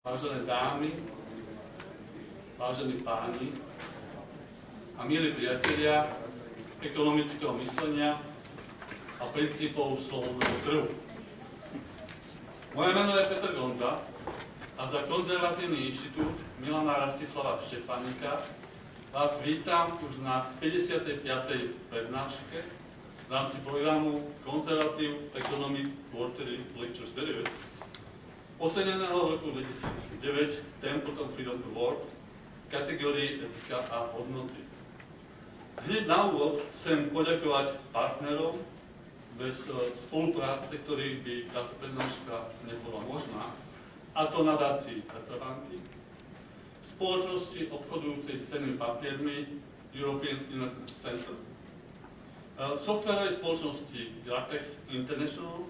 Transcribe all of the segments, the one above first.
Vážené dámy, vážení páni a milí priatelia ekonomického myslenia a princípov slobodného trhu. Moje meno je Gonda a za Konzervatívny inštitút Milana Rastislava Štefánika vás vítam už na 55. prednáške v rámci programu Konzervatívny ekonómie quarterly lecture series oceneného v roku 2009 Templeton Freedom Award v kategórii etika a hodnoty. Hneď na úvod chcem poďakovať partnerom, bez spolupráce, ktorých by táto prednáška nebola možná, a to nadácii Radovan, spoločnosti obchodujúcej s cennými papiermi European Investment Center, softwarovej spoločnosti Gratex International,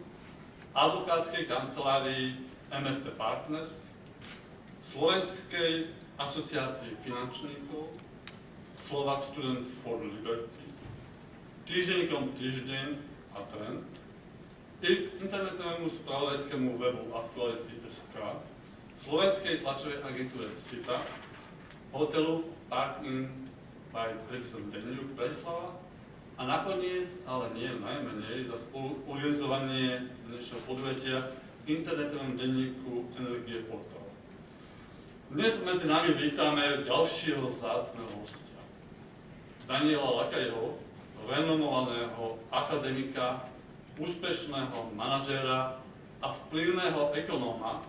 advokátskej kancelárii MST Partners, Slovenskej asociácii finančníkov, Slovak Students for Liberty, týždenníkom Týždeň a Trend, i internetovému spravodajskému webu aktuality.sk, slovenskej tlačovej agentúre CITA, hotelu Park Inn by Radisson Denník Bratislava a nakoniec, ale nie najmenej, za spoluorganizovanie dnešného podujatia internetovom denníku energie-portal. Dnes medzi nami vítame ďalšieho vzácneho hostia. Daniela Lacalleho, renomovaného akademika, úspešného manažéra a vplyvného ekonóma,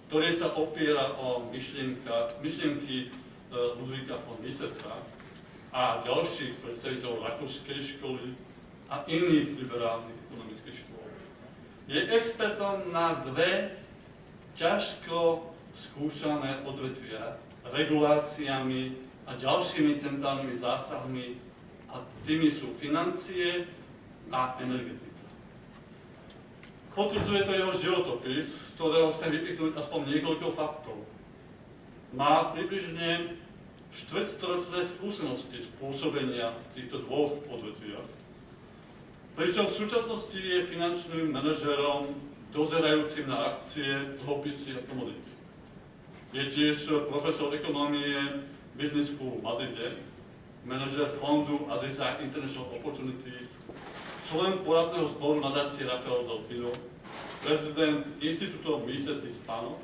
ktorý sa opiera o myšlienky Ludvíka von Misesa a ďalších predstaviteľov rakúskej školy a iných liberálnych ekonomických škôl. Je expertom na dve ťažko skúšané odvetvia, reguláciami a ďalšími centrálnymi zásahmi, a tými sú financie a energetika. Potvrdzuje to jeho životopis, z ktorého chcem vypichnúť aspoň niekoľko faktov. Má približne štvrťstoročné skúsenosti z pôsobenia v týchto dvoch odvetviach, pričom v súčasnosti je finančným manažérom dozerajúcim na akcie, dlhopisy a komodity. Je tiež profesor ekonómie Business School v Madride, manažér fondu Adresa International Opportunities, člen poradného zboru nadácie Rafael Delfino, prezident inštitútu Mises Hispano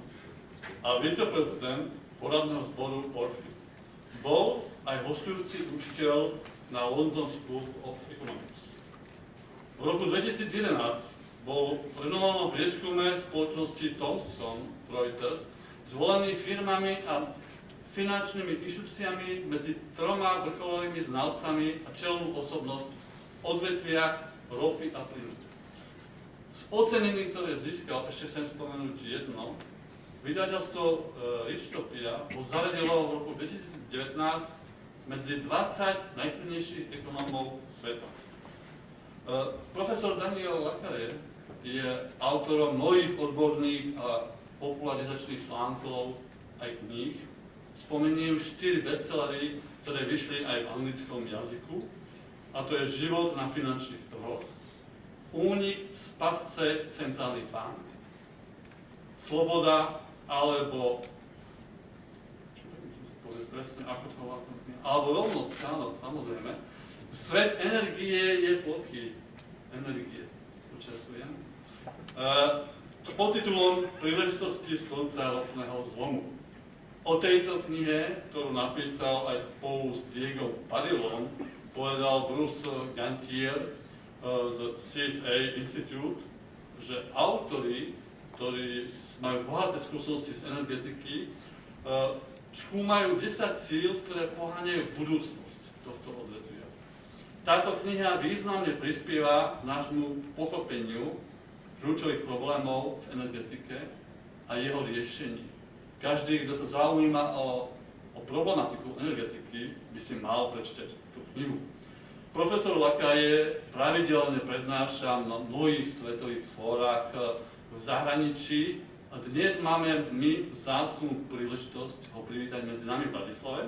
a viceprezident poradného zboru Orfi. Bol aj hostujúci učiteľ na London School of Economics. V roku 2011 bol v renomovanom prieskume spoločnosti Thomson Reuters zvolený firmami a finančnými inštitúciami medzi troma vrcholovými znalcami a čelnú osobnosť v odvetviach ropy a plynu. Z ocenení, ktoré získal, ešte chcem spomenúť jedno, vydateľstvo Richtopia ho zaradilo v roku 2019 medzi 20 najvplyvnejších ekonómov sveta. Profesor Daniel Lacalle je autorom mnohých odborných a popularizačných článkov aj kníh. Spomeniem 4 bestsellery, ktoré vyšli aj v anglickom jazyku, a to je Život na finančných trhoch, Únik z pasce centrálnych bank, Sloboda alebo presne ako to volá, alebo rovnosť, áno, samozrejme. Svet energie je plochý. Energie, počerkujem. S podtitulom Príležitosti z konca ropného zlomu. O tejto knihe, ktorú napísal aj spolu s Diegom Padillom, povedal Bruce Gantier z CFA inštitút, že autori, ktorí majú bohaté skúsenosti z energetiky, skúmajú 10 síl, ktoré poháňajú budúcnosť tohto odvetvia. Táto kniha významne prispieva k nášmu pochopeniu kľúčových problémov v energetike a jeho riešení. Každý, kto sa zaujíma o problematiku energetiky, by si mal prečítať tú knihu. Profesor Lacalle pravidelne prednáša na mnohých svetových fórach v zahraničí a dnes máme my vzácnu príležitosť ho privítať medzi nami v Bratislave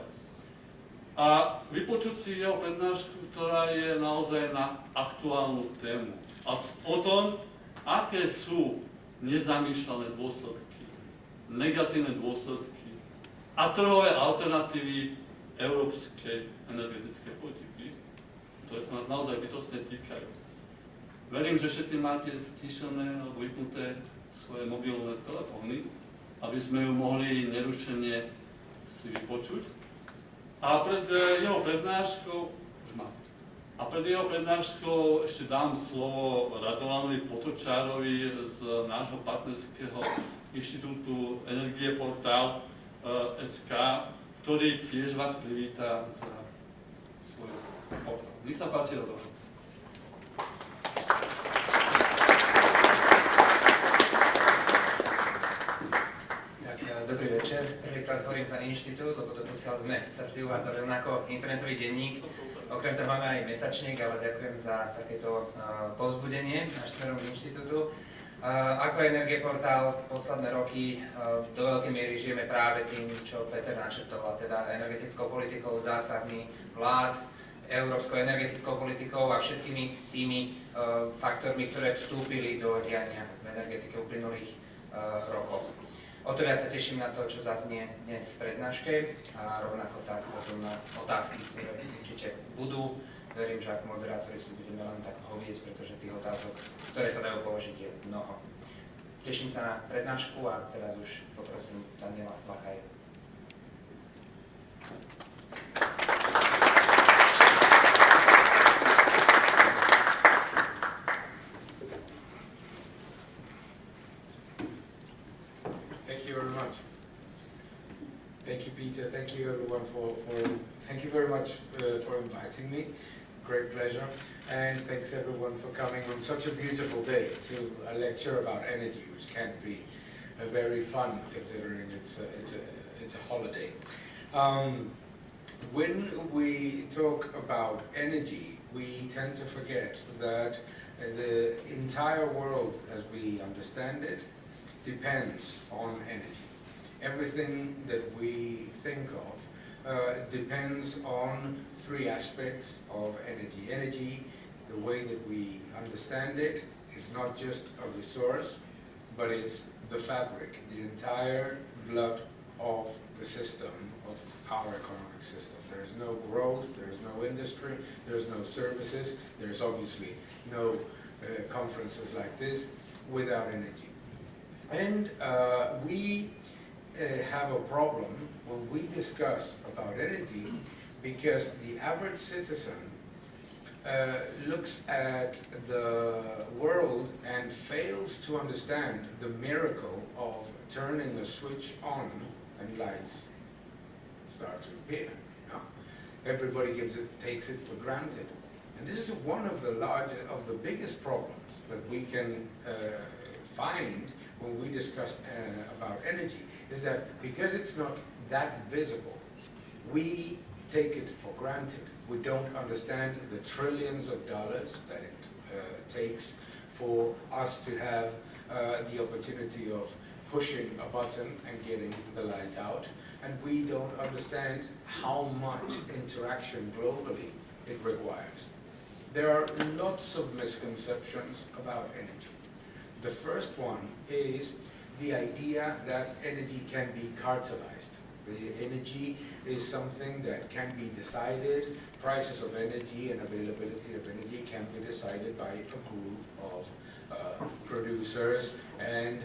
a vypočuť si jeho prednášku, ktorá je naozaj na aktuálnu tému. A o tom, aké sú nezamýšľané dôsledky negatívne dôsledky a trhové alternatívy európskej energetickej politiky, ktoré sa nás naozaj bytostne týkajú. Verím, že všetci máte stíšené alebo vypnuté svoje mobilné telefóny, aby sme ju mohli nerušene si vypočuť. A pred jeho prednáškou, a pred jeho prednáškou ešte dám slovo Radovanovi Potočárovi z nášho partnerského inštitútu energie-portal.sk, ktorý tiež vás privítá za svoj portál. Nech sa páči, Radovan. Dobrý večer. Prvýkrát hovorím za inštitút, lebo doposiaľ sme sa vždy uvádzali len ako internetový denník. Okrem toho máme aj mesačník, ale ďakujem za takéto povzbudenie náš smerom k inštitútu. Ako energie-portál posledné roky do veľkej miery žijeme práve tým, čo Peter načrtol, teda energetickou politikou, zásahmi vlád, európskou energetickou politikou a všetkými tými faktormi, ktoré vstúpili do diania v energetike uplynulých rokov. O to viac sa teším na to, čo zaznie dnes v prednáške a rovnako tak potom na otázky, ktoré určite budú. Verím, že ako moderátori si budeme len tak hovieť, pretože tých otázok, ktoré sa dajú položiť, je mnoho. Teším sa na prednášku a teraz už poprosím Daniela Lacalle. Thank you, Peter. Thank you, everyone, thank you very much for inviting me. Great pleasure. And thanks, everyone, for coming on such a beautiful day to a lecture about energy, which can't be very fun considering it's a holiday. When we talk about energy, we tend to forget that the entire world, as we understand it, depends on energy. Everything that we think of depends on three aspects of energy. Energy, the way that we understand it, is not just a resource, but it's the fabric, the entire blood of the system, of our economic system. There's no growth, there's no industry, there's no services, there's obviously no conferences like this without energy. And we have a problem when we discuss about energy because the average citizen looks at the world and fails to understand the miracle of turning a switch on and lights start to appear. No? Everybody takes it for granted. And this is one of the biggest problems that we can find when we discuss about energy, is that because it's not that visible, we take it for granted. We don't understand the trillions of dollars that it takes for us to have the opportunity of pushing a button and getting the lights out. And we don't understand how much interaction globally it requires. There are lots of misconceptions about energy. The first one is the idea that energy can be cartelized. The energy is something that can be decided. Prices of energy and availability of energy can be decided by a group of producers. And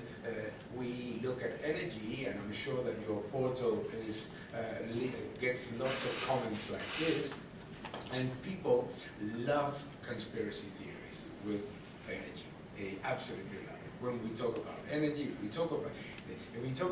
we look at energy, and I'm sure that your portal gets lots of comments like this. And people love conspiracy theories with energy. They absolutely love it. When we talk about energy, if we talk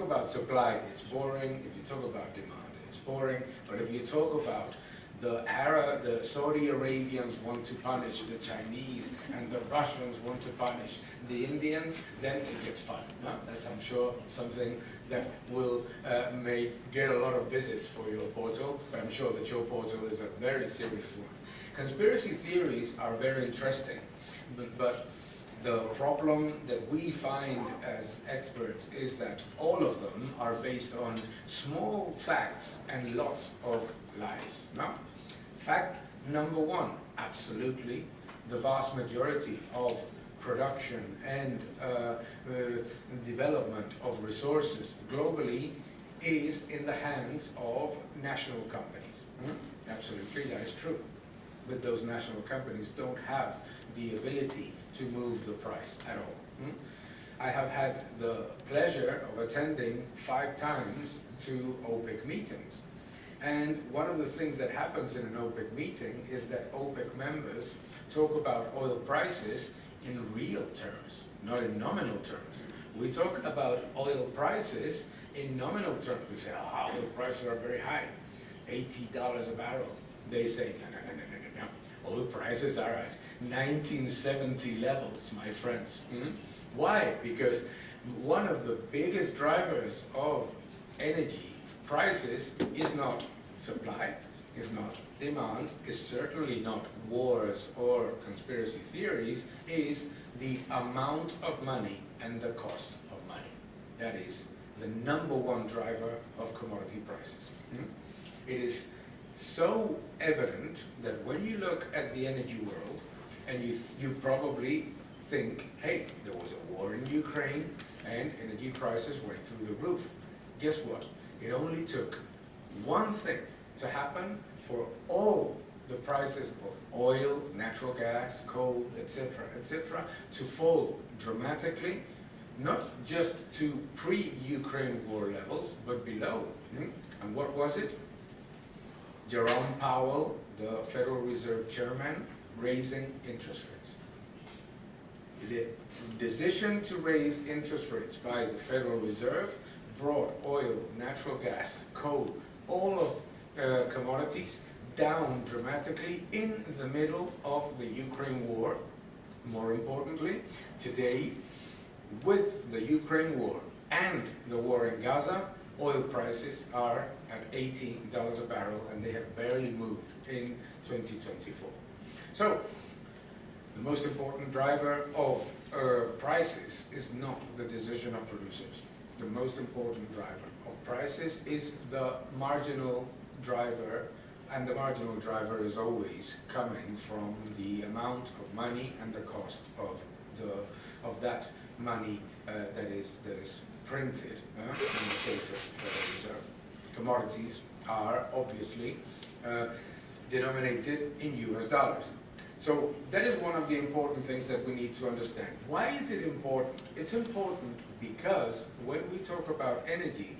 about supply, it's boring. If you talk about demand, it's boring. But if you talk about the Saudi Arabians want to punish the Chinese and the Russians want to punish the Indians, then it gets fun. No? That's, I'm sure, something that will may get a lot of visits for your portal, but I'm sure that your portal is a very serious one. Conspiracy theories are very interesting, but the problem that we find as experts is that all of them are based on small facts and lots of lies. No? Fact number one, absolutely, the vast majority of production and development of resources globally is in the hands of national companies. Absolutely, that is true. But those national companies don't have the ability to move the price at all. I have had the pleasure of attending 5 times to OPEC meetings. And one of the things that happens in an OPEC meeting is that OPEC members talk about oil prices in real terms, not in nominal terms. We talk about oil prices in nominal terms. We say, oh, oil prices are very high, $80 a barrel. They say, no. Oil prices are at 1970 levels, my friends. Why? Because one of the biggest drivers of energy prices is not supply, is not demand, is certainly not wars or conspiracy theories, is the amount of money and the cost of money. That is the #1 driver of commodity prices. It is so evident that when you look at the energy world, and you probably think, hey, there was a war in Ukraine and energy prices went through the roof. Guess what? It only took one thing to happen for all the prices of oil, natural gas, coal, etc., to fall dramatically, not just to pre-Ukraine war levels, but below. And what was it? Jerome Powell, the Federal Reserve Chairman, raising interest rates. The decision to raise interest rates by the Federal Reserve brought oil, natural gas, coal, all of commodities down dramatically in the middle of the Ukraine war. More importantly, today, with the Ukraine war and the war in Gaza, oil prices are at $80 a barrel, and they have barely moved in 2024. So, the most important driver of prices is not the decision of producers. The most important driver of prices is the marginal driver, and the marginal driver is always coming from the amount of money and the cost of that money that is printed in the case of the Federal Reserve. Commodities are obviously denominated in US dollars. So that is one of the important things that we need to understand. Why is it important? It's important because when we talk about energy,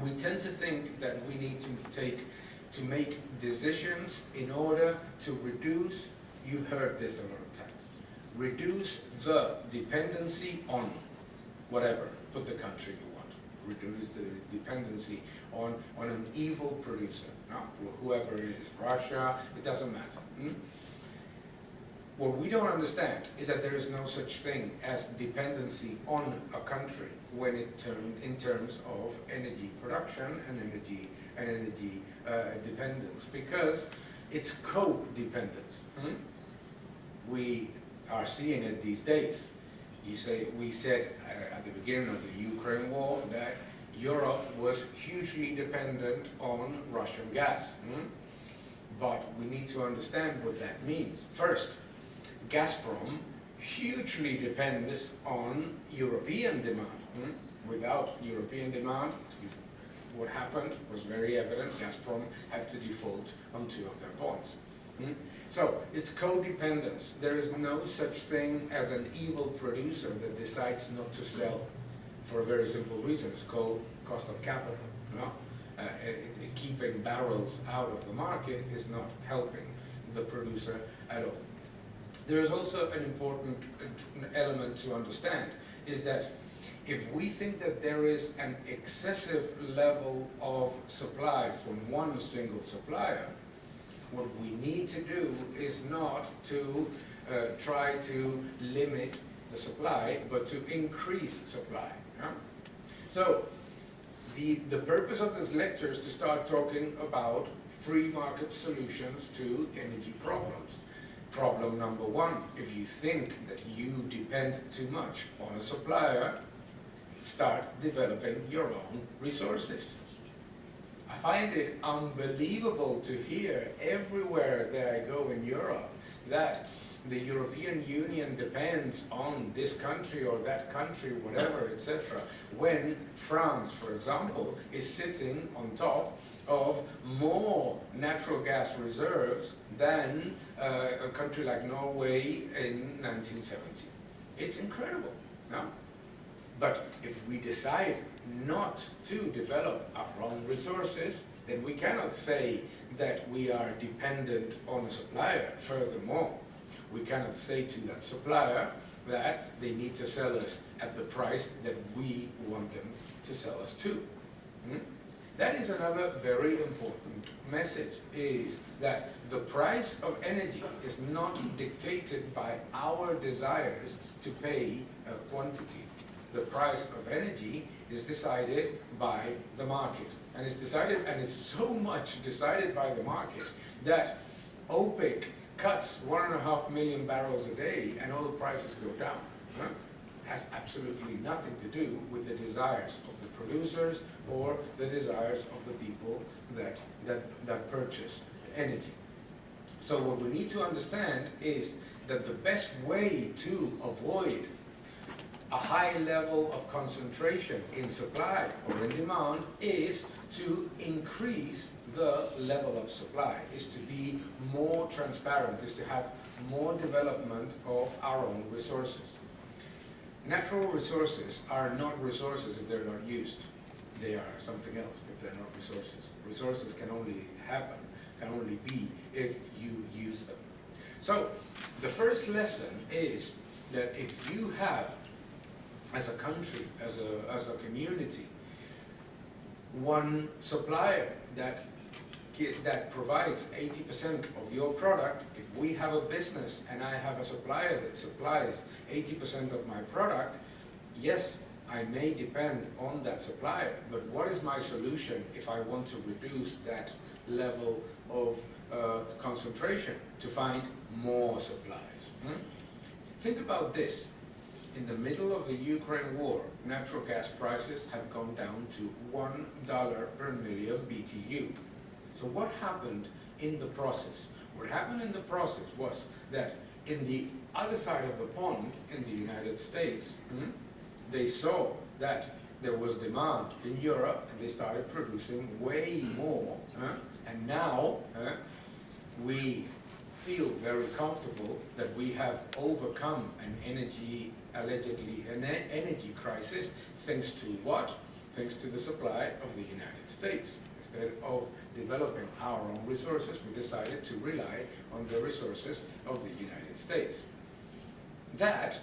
we tend to think that we need to make decisions in order to reduce, you've heard this a lot of times, reduce the dependency on whatever, put the country you want, reduce the dependency on an evil producer, no? Whoever it is, Russia, it doesn't matter. What we don't understand is that there is no such thing as dependency on a country when in terms of energy production and energy dependence, because it's codependence. We are seeing it these days. We said at the beginning of the Ukraine war that Europe was hugely dependent on Russian gas. But we need to understand what that means. First, Gazprom hugely depends on European demand. Without European demand, what happened was very evident. Gazprom had to default on 2 of their bonds. So it's codependence. There is no such thing as an evil producer that decides not to sell for a very simple reason. It's called cost of capital. No? Keeping barrels out of the market is not helping the producer at all. There is also an important element to understand, is that if we think that there is an excessive level of supply from one single supplier, what we need to do is not to try to limit the supply, but to increase supply. Yeah? So the purpose of this lecture is to start talking about free market solutions to energy problems. Problem number 1, if you think that you depend too much on a supplier, start developing your own resources. I find it unbelievable to hear everywhere that I go in Europe that the European Union depends on this country or that country, whatever, etc., when France, for example, is sitting on top of more natural gas reserves than a country like Norway in 1970. It's incredible, no? But if we decide not to develop our own resources, then we cannot say that we are dependent on a supplier. Furthermore, we cannot say to that supplier that they need to sell us at the price that we want them to sell us to. That is another very important message, is that the price of energy is not dictated by our desires to pay a quantity. The price of energy is decided by the market. And it's decided, and it's so much decided by the market that OPEC cuts 1.5 million barrels a day and oil prices go down. Has absolutely nothing to do with the desires of the producers or the desires of the people that purchase energy. So what we need to understand is that the best way to avoid a high level of concentration in supply or in demand is to increase the level of supply, is to be more transparent, is to have more development of our own resources. Natural resources are not resources if they're not used. They are something else, but they're not resources. Resources can only happen, can only be if you use them. So the first lesson is that if you have, as a country, as a community, one supplier that provides 80% of your product, if we have a business and I have a supplier that supplies 80% of my product, yes, I may depend on that supplier, but what is my solution if I want to reduce that level of concentration? To find more suppliers. Think about this. In the middle of the Ukraine war, natural gas prices have gone down to $1 per million BTU. So what happened in the process? What happened in the process was that in the other side of the pond, in the United States, they saw that there was demand in Europe and they started producing way more. And now we feel very comfortable that we have overcome an allegedly an energy crisis, thanks to what? Thanks to the supply of the United States. Instead of developing our own resources, we decided to rely on the resources of the United States. That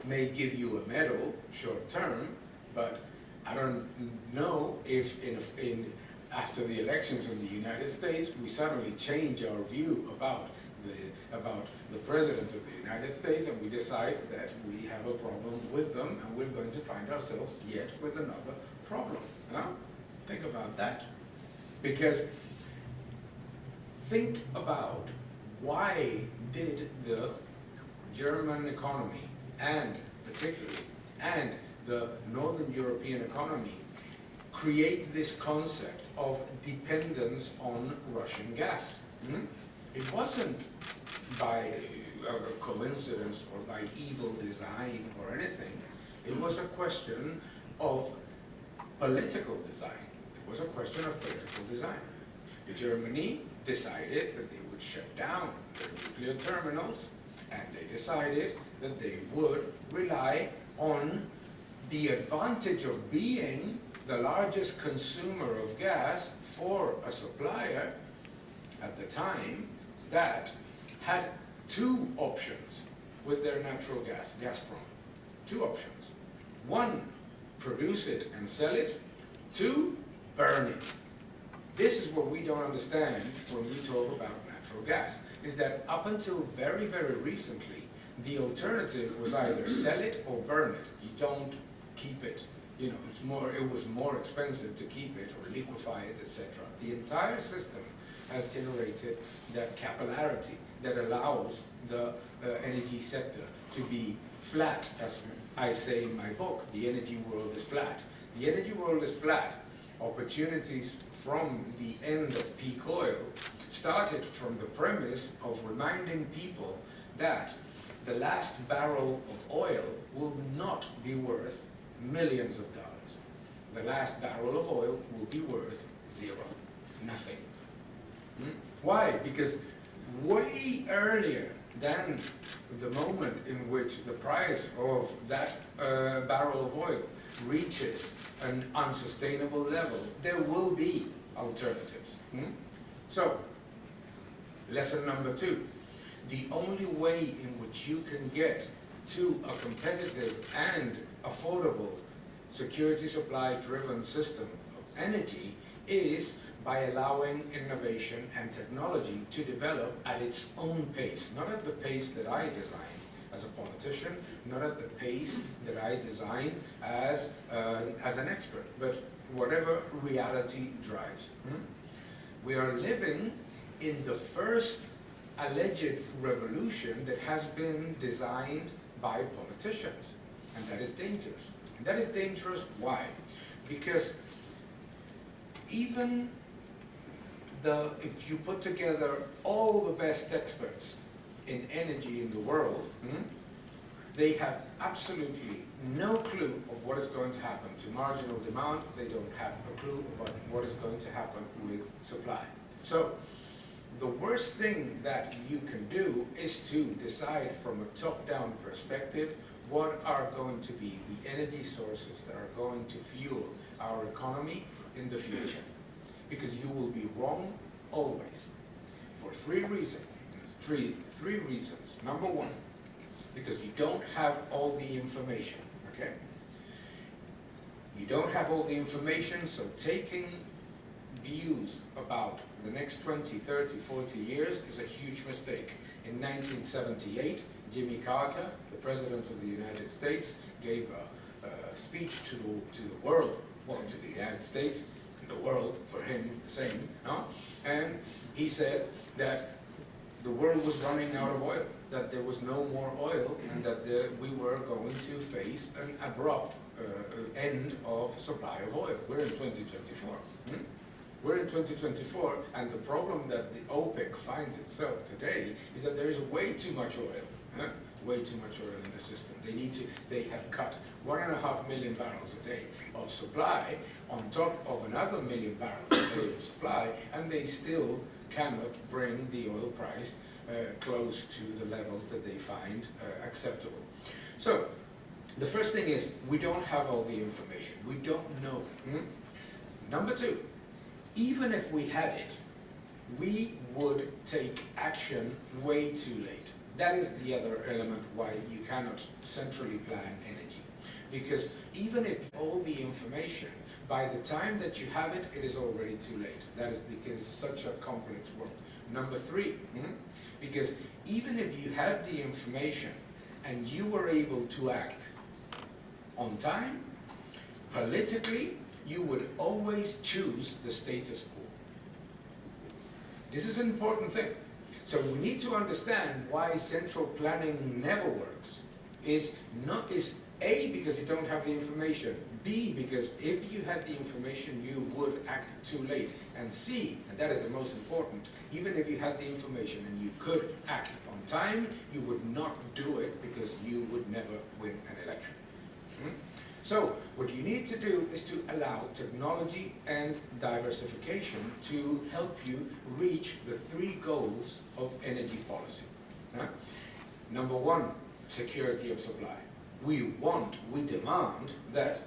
may give you a medal short term, but I don't know if after the elections in the United States, we suddenly change our view about the President of the United States and we decide that we have a problem with them and we're going to find ourselves yet with another problem. Think about that. Because think about why did the German economy and the Northern European economy create this concept of dependence on Russian gas? It wasn't by a coincidence or by evil design or anything. It was a question of political design. It was a question of political design. Germany decided that they would shut down their nuclear terminals, and they decided that they would rely on the advantage of being the largest consumer of gas for a supplier at the time that had two options with their natural gas, Gazprom. Two options. One, produce it and sell it. Two, burn it. This is what we don't understand when we talk about natural gas, is that up until very, very recently, the alternative was either sell it or burn it. You don't keep it. You know, it was more expensive to keep it or liquefy it, etc. The entire system has generated that capillarity that allows the energy sector to be flat. As I say in my book, the energy world is flat. The energy world is flat. Opportunities from the end of peak oil started from the premise of reminding people that the last barrel of oil will not be worth millions of dollars. The last barrel of oil will be worth zero, nothing. Why? Because way earlier than the moment in which the price of that barrel of oil reaches an unsustainable level, there will be alternatives. So, lesson number 2. The only way in which you can get to a competitive and affordable security supply driven system of energy is by allowing innovation and technology to develop at its own pace, not at the pace that I designed as a politician, not at the pace that I designed as an expert, but whatever reality drives. We are living in the first alleged revolution that has been designed by politicians, and that is dangerous. And that is dangerous, why? Because even if you put together all the best experts in energy in the world, they have absolutely no clue of what is going to happen to marginal demand. They don't have a clue about what is going to happen with supply. So the worst thing that you can do is to decide from a top-down perspective what are going to be the energy sources that are going to fuel our economy in the future. Because you will be wrong always. For three reasons. Three reasons. Number 1, because you don't have all the information, okay? You don't have all the information, so taking views about the next 20, 30, 40 years is a huge mistake. In 1978, Jimmy Carter, the President of the United States, gave a speech to the world, well, to the United States, the world, for him, the same, no? And he said that the world was running out of oil, that there was no more oil, and that we were going to face an abrupt end of supply of oil. We're in 2024. We're in 2024, and the problem that the OPEC finds itself today is that there is way too much oil, way too much oil in the system. They have cut 1.5 million barrels a day of supply on top of another 1 million barrels a day of supply, and they still cannot bring the oil price close to the levels that they find acceptable. So, the first thing is, we don't have all the information. We don't know. Number 2, even if we had it, we would take action way too late. That is the other element why you cannot centrally plan energy. Because even if all the information, by the time that you have it, it is already too late. That is because it's such a complex world. Number 3, because even if you had the information and you were able to act on time, politically, you would always choose the status quo. This is an important thing. So we need to understand why central planning never works. Is A, because you don't have the information. B, because if you had the information, you would act too late. And C, and that is the most important, even if you had the information and you could act on time, you would not do it because you would never win an election. So what you need to do is to allow technology and diversification to help you reach the 3 goals of energy policy. Number 1, security of supply. We demand that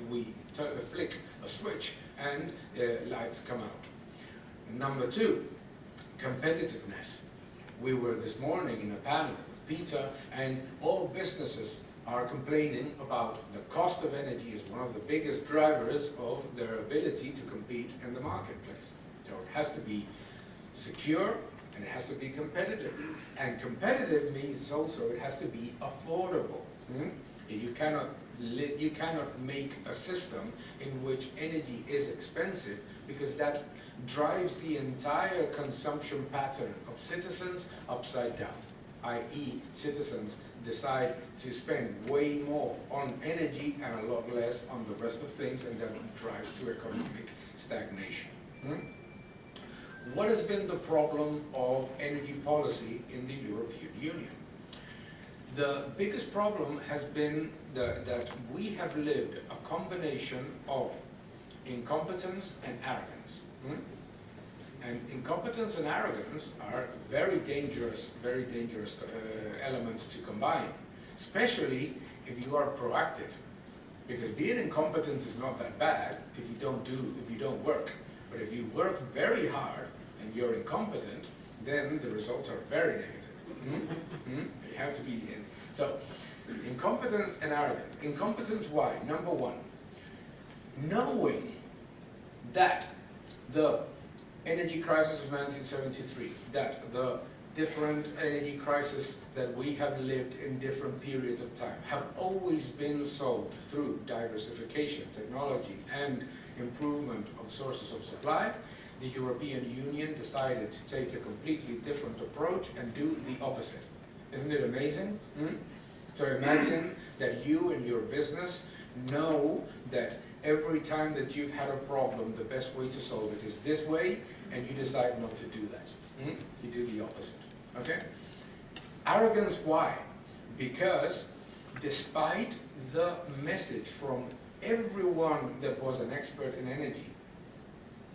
we flick a switch and lights come out. Number 2, competitiveness. We were this morning in a panel with Peter, and all businesses are complaining about the cost of energy is one of the biggest drivers of their ability to compete in the marketplace. So it has to be secure and it has to be competitive. And competitive means also it has to be affordable. You cannot make a system in which energy is expensive, because that drives the entire consumption pattern of citizens upside down. I.e., citizens decide to spend way more on energy and a lot less on the rest of things, and that drives to economic stagnation. what has been the problem of energy policy in the European Union? The biggest problem has been that we have lived a combination of incompetence and arrogance. And incompetence and arrogance are very dangerous elements to combine, especially if you are proactive. Because being incompetent is not that bad if you don't work. But if you work very hard and you're incompetent, then the results are very negative. You have to be in. So, incompetence and arrogance. Incompetence, why? Number one, knowing that the energy crisis of 1973, that the different energy crises that we have lived in different periods of time have always been solved through diversification, technology, and improvement of sources of supply, the European Union decided to take a completely different approach and do the opposite. Isn't it amazing? So imagine that you and your business know that every time that you've had a problem, the best way to solve it is this way, and you decide not to do that. You do the opposite. Okay? Arrogance, why? Because despite the message from everyone that was an expert in energy,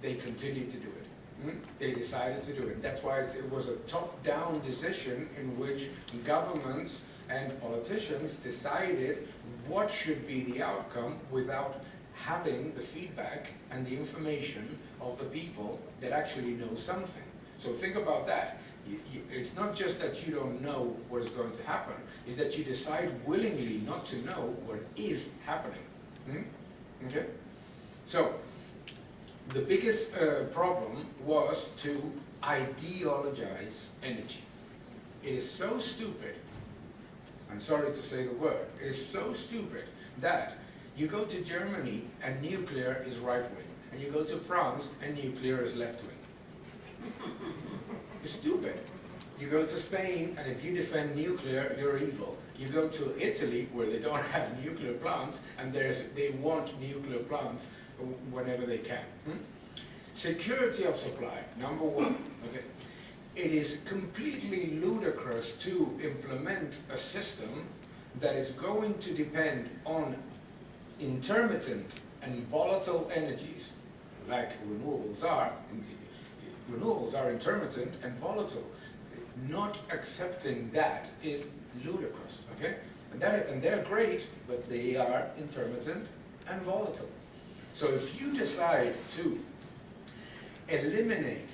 they continued to do it. They decided to do it. That's why it was a top-down decision in which governments and politicians decided what should be the outcome without having the feedback and the information of the people that actually know something. So think about that. It's not just that you don't know what is going to happen, it's that you decide willingly not to know what is happening. Okay? So, the biggest problem was to ideologize energy. It is so stupid, I'm sorry to say the word, it is so stupid that you go to Germany and nuclear is right-wing, and you go to France and nuclear is left-wing. It's stupid. You go to Spain and if you defend nuclear, you're evil. You go to Italy where they don't have nuclear plants and they want nuclear plants whenever they can. Security of supply, number one. Okay. It is completely ludicrous to implement a system that is going to depend on intermittent and volatile energies, like renewables are. Renewables are intermittent and volatile. Not accepting that is ludicrous, okay? And they're great, but they are intermittent and volatile. So if you decide to eliminate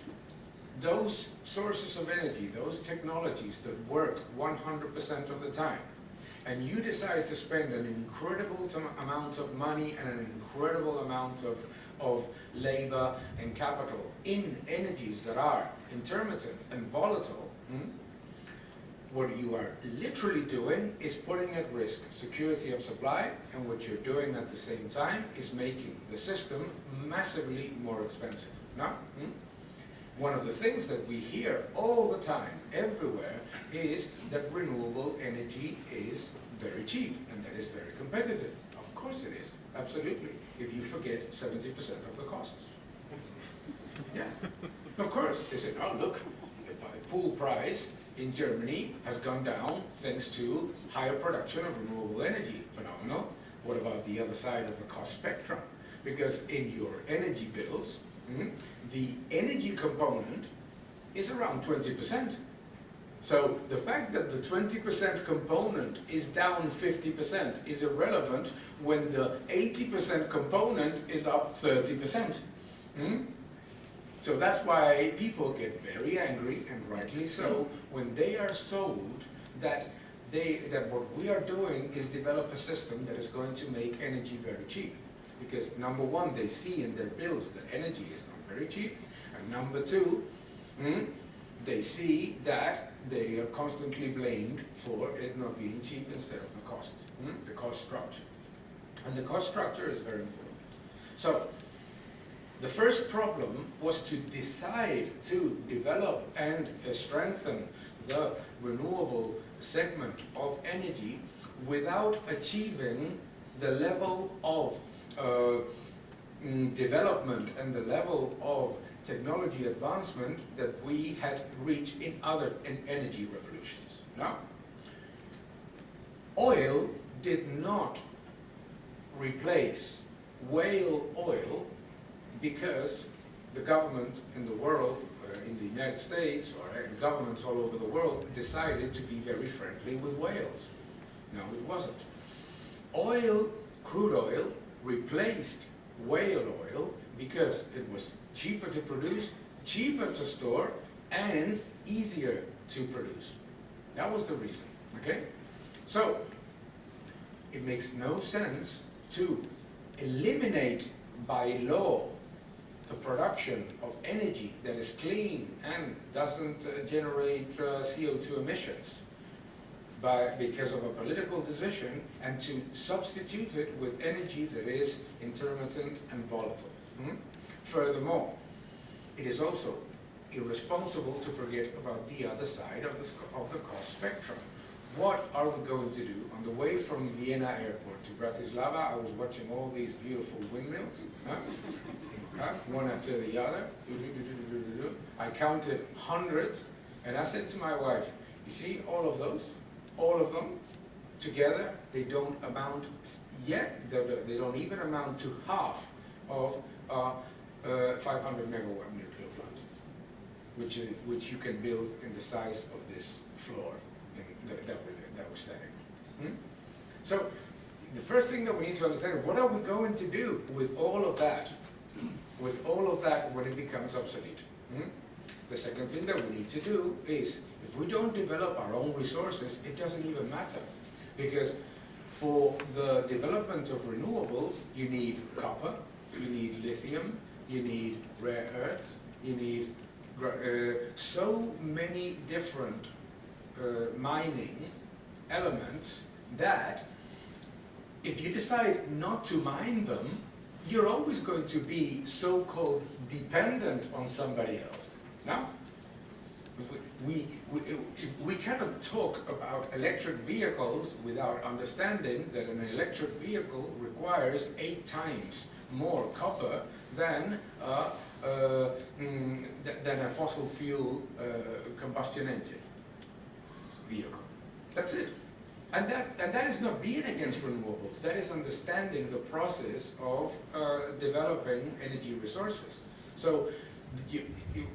those sources of energy, those technologies that work 100% of the time, and you decide to spend an incredible amount of money and an incredible amount of labor and capital in energies that are intermittent and volatile, what you are literally doing is putting at risk security of supply, and what you're doing at the same time is making the system massively more expensive. No? One of the things that we hear all the time, everywhere, is that renewable energy is very cheap and that is very competitive. Of course it is, absolutely, if you forget 70% of the costs. Yeah, of course. They say, oh look, the pool price in Germany has gone down thanks to higher production of renewable energy. Phenomenal. What about the other side of the cost spectrum? Because in your energy bills, the energy component is around 20%. So the fact that the 20% component is down 50% is irrelevant when the 80% component is up 30%. So that's why people get very angry, and rightly so, when they are sold that what we are doing is develop a system that is going to make energy very cheap. Because number one, they see in their bills that energy is not very cheap, and number two, they see that they are constantly blamed for it not being cheap instead of the cost, the cost structure. And the cost structure is very important. So, the first problem was to decide to develop and strengthen the renewable segment of energy without achieving the level of development and the level of technology advancement that we had reached in other energy revolutions. Now, oil did not replace whale oil because the government in the world, in the United States, or governments all over the world, decided to be very friendly with whales. No, it wasn't. Crude oil, replaced whale oil because it was cheaper to produce, cheaper to store, and easier to produce. That was the reason, okay? So, it makes no sense to eliminate by law the production of energy that is clean and doesn't generate CO2 emissions because of a political decision, and to substitute it with energy that is intermittent and volatile. Furthermore, it is also irresponsible to forget about the other side of the cost spectrum. What are we going to do? On the way from Vienna airport to Bratislava, I was watching all these beautiful windmills, one after the other. I counted hundreds, and I said to my wife, you see all of those? All of them together, they don't amount yet, they don't even amount to half of a 500 megawatt nuclear plant, which you can build in the size of this floor that we're standing on. So the first thing that we need to understand, what are we going to do with all of that when it becomes obsolete? The second thing that we need to do is, if we don't develop our own resources, it doesn't even matter. Because for the development of renewables, you need copper, you need lithium, you need rare earths, you need so many different mining elements that if you decide not to mine them, you're always going to be so-called dependent on somebody else. Now, if we cannot talk about electric vehicles without understanding that an electric vehicle requires 8 times more copper than a fossil fuel combustion engine vehicle. That's it. And that is not being against renewables. That is understanding the process of developing energy resources. So,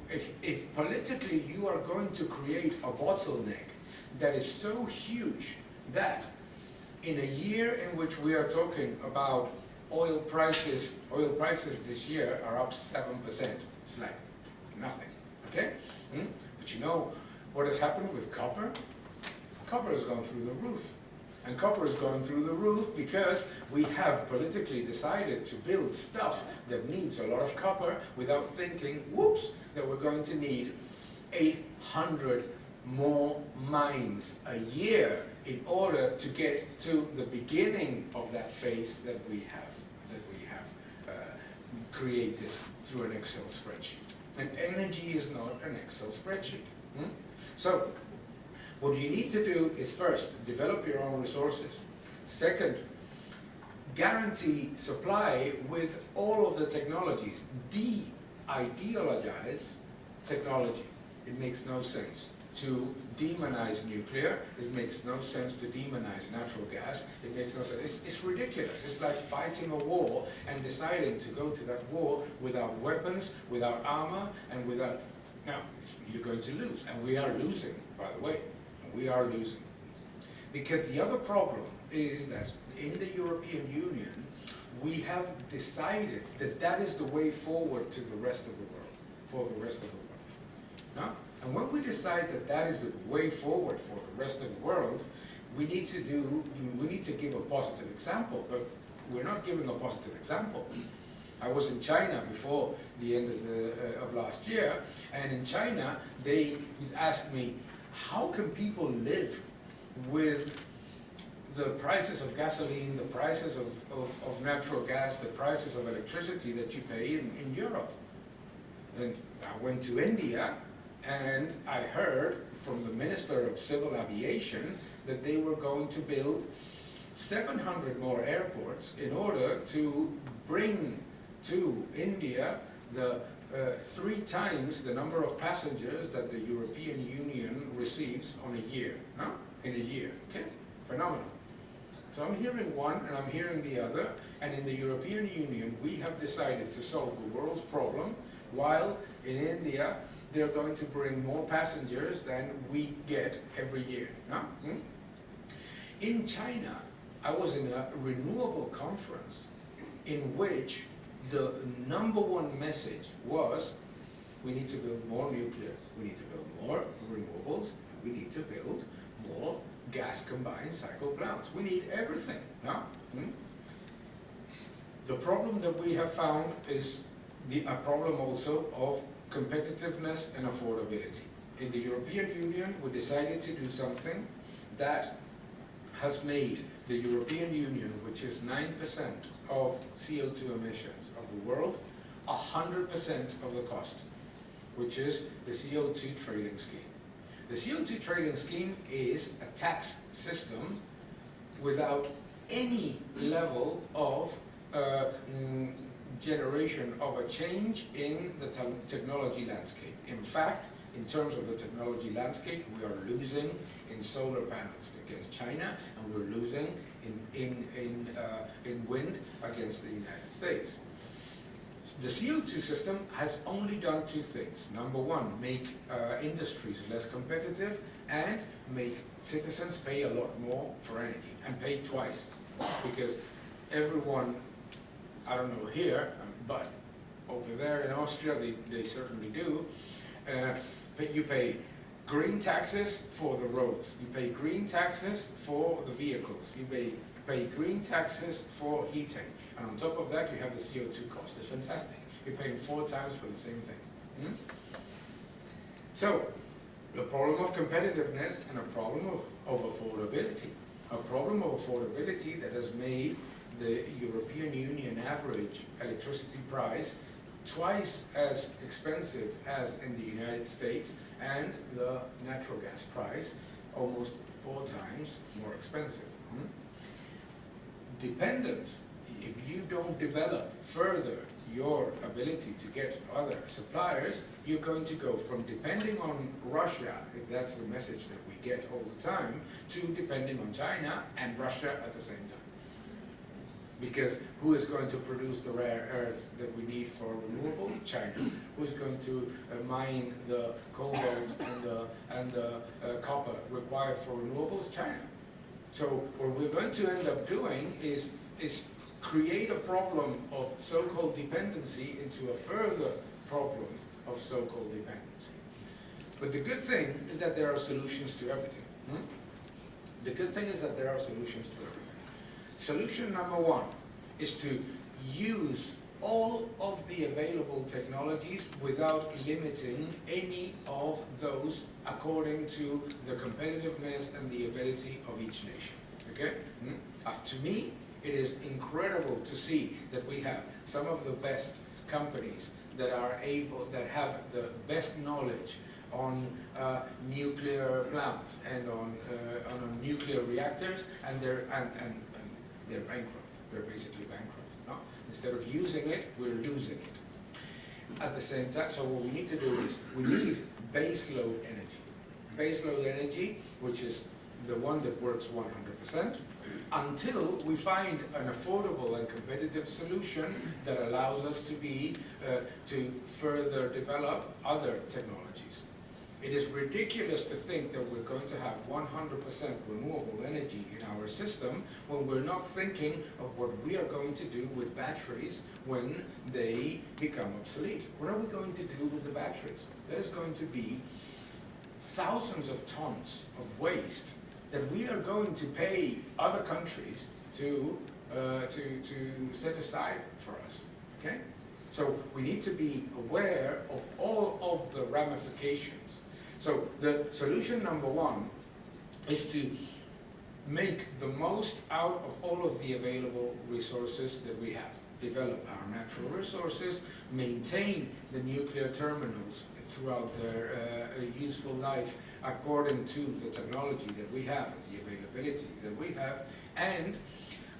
if politically you are going to create a bottleneck that is so huge that in a year in which we are talking about oil prices this year are up 7%. It's like nothing, okay? But you know what has happened with copper? Copper has gone through the roof. And copper is going through the roof because we have politically decided to build stuff that needs a lot of copper without thinking, whoops, that we're going to need 800 more mines a year in order to get to the beginning of that phase that we have created through an Excel spreadsheet. And energy is not an Excel spreadsheet. So, what you need to do is first, develop your own resources. Second, guarantee supply with all of the technologies. De-ideologize technology. It makes no sense to demonize nuclear. It makes no sense to demonize natural gas. It makes no sense. It's ridiculous. It's like fighting a war and deciding to go to that war without weapons, without armor, and without... No, you're going to lose. And we are losing, by the way. We are losing. Because the other problem is that in the European Union, we have decided that that is the way forward to the rest of the world, for the rest of the world. No? And when we decide that that is the way forward for the rest of the world, we need to give a positive example, but we're not giving a positive example. I was in China before the end of last year, and in China, they asked me, how can people live with the prices of gasoline, the prices of natural gas, the prices of electricity that you pay in Europe? And I went to India, and I heard from the Minister of Civil Aviation that they were going to build 700 more airports in order to bring to India the 3 times the number of passengers that the European Union receives on a year, no? In a year, okay? Phenomenal. So I'm hearing one and I'm hearing the other, and in the European Union we have decided to solve the world's problem, while in India they're going to bring more passengers than we get every year, no? In China, I was in a renewable conference in which the #1 message was, we need to build more nuclear, we need to build more renewables, and we need to build more gas combined cycle plants. We need everything, no? The problem that we have found is a problem also of competitiveness and affordability. In the European Union, we decided to do something that has made the European Union, which is 9% of CO2 emissions of the world, 100% of the cost, which is the CO2 trading scheme. The CO2 trading scheme is a tax system without any level of generation of a change in the technology landscape. In fact, in terms of the technology landscape, we are losing in solar panels against China, and we're losing in wind against the United States. The CO2 system has only done 2 things. #1, make industries less competitive, and make citizens pay a lot more for energy, and pay twice. Because everyone, I don't know here, but over there in Austria they certainly do, but you pay green taxes for the roads, you pay green taxes for the vehicles, you pay green taxes for heating, and on top of that you have the CO2 cost. It's fantastic. You're paying 4 times for the same thing. So, the problem of competitiveness and a problem of affordability. A problem of affordability that has made the European Union average electricity price twice as expensive as in the United States, and the natural gas price almost 4 times more expensive. Dependence, if you don't develop further your ability to get other suppliers, you're going to go from depending on Russia, if that's the message that we get all the time, to depending on China and Russia at the same time. Because who is going to produce the rare earths that we need for renewables? China. Who's going to mine the cobalt and the copper required for renewables? China. So what we're going to end up doing is create a problem of so-called dependency into a further problem of so-called dependency. But the good thing is that there are solutions to everything. The good thing is that there are solutions to everything. Solution #1 is to use all of the available technologies without limiting any of those according to the competitiveness and the ability of each nation. Okay? To me, it is incredible to see that we have some of the best companies that have the best knowledge on nuclear plants and on nuclear reactors, and they're bankrupt. They're basically bankrupt. No? Instead of using it, we're losing it. At the same time, so what we need to do is we need baseload energy. Baseload energy, which is the one that works 100%, until we find an affordable and competitive solution that allows us to further develop other technologies. It is ridiculous to think that we're going to have 100% renewable energy in our system when we're not thinking of what we are going to do with batteries when they become obsolete. What are we going to do with the batteries? There's going to be thousands of tons of waste that we are going to pay other countries to set aside for us. Okay? So we need to be aware of all of the ramifications. So the solution #1 is to make the most out of all of the available resources that we have. Develop our natural resources, maintain the nuclear terminals throughout their useful life according to the technology that we have, the availability that we have, and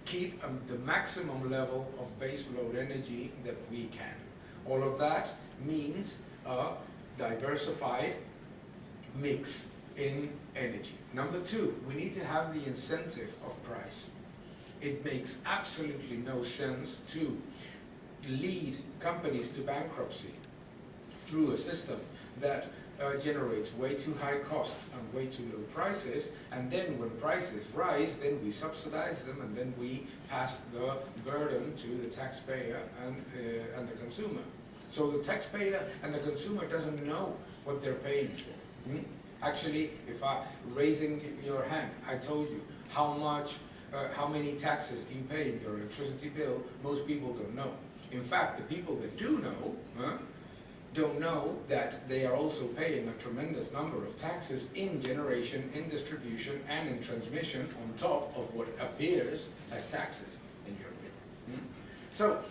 keep the maximum level of base load energy that we can. All of that means a diversified mix in energy. Number two, we need to have the incentive of price. It makes absolutely no sense to lead companies to bankruptcy through a system that generates way too high costs and way too low prices, and then when prices rise, then we subsidize them, and then we pass the burden to the taxpayer and the consumer. So the taxpayer and the consumer doesn't know what they're paying for. Actually, if raising your hand, I told you how many taxes do you pay in your electricity bill, most people don't know. In fact, the people that do know, don't know that they are also paying a tremendous number of taxes in generation, in distribution, and in transmission on top of what appears as taxes in your bill. So,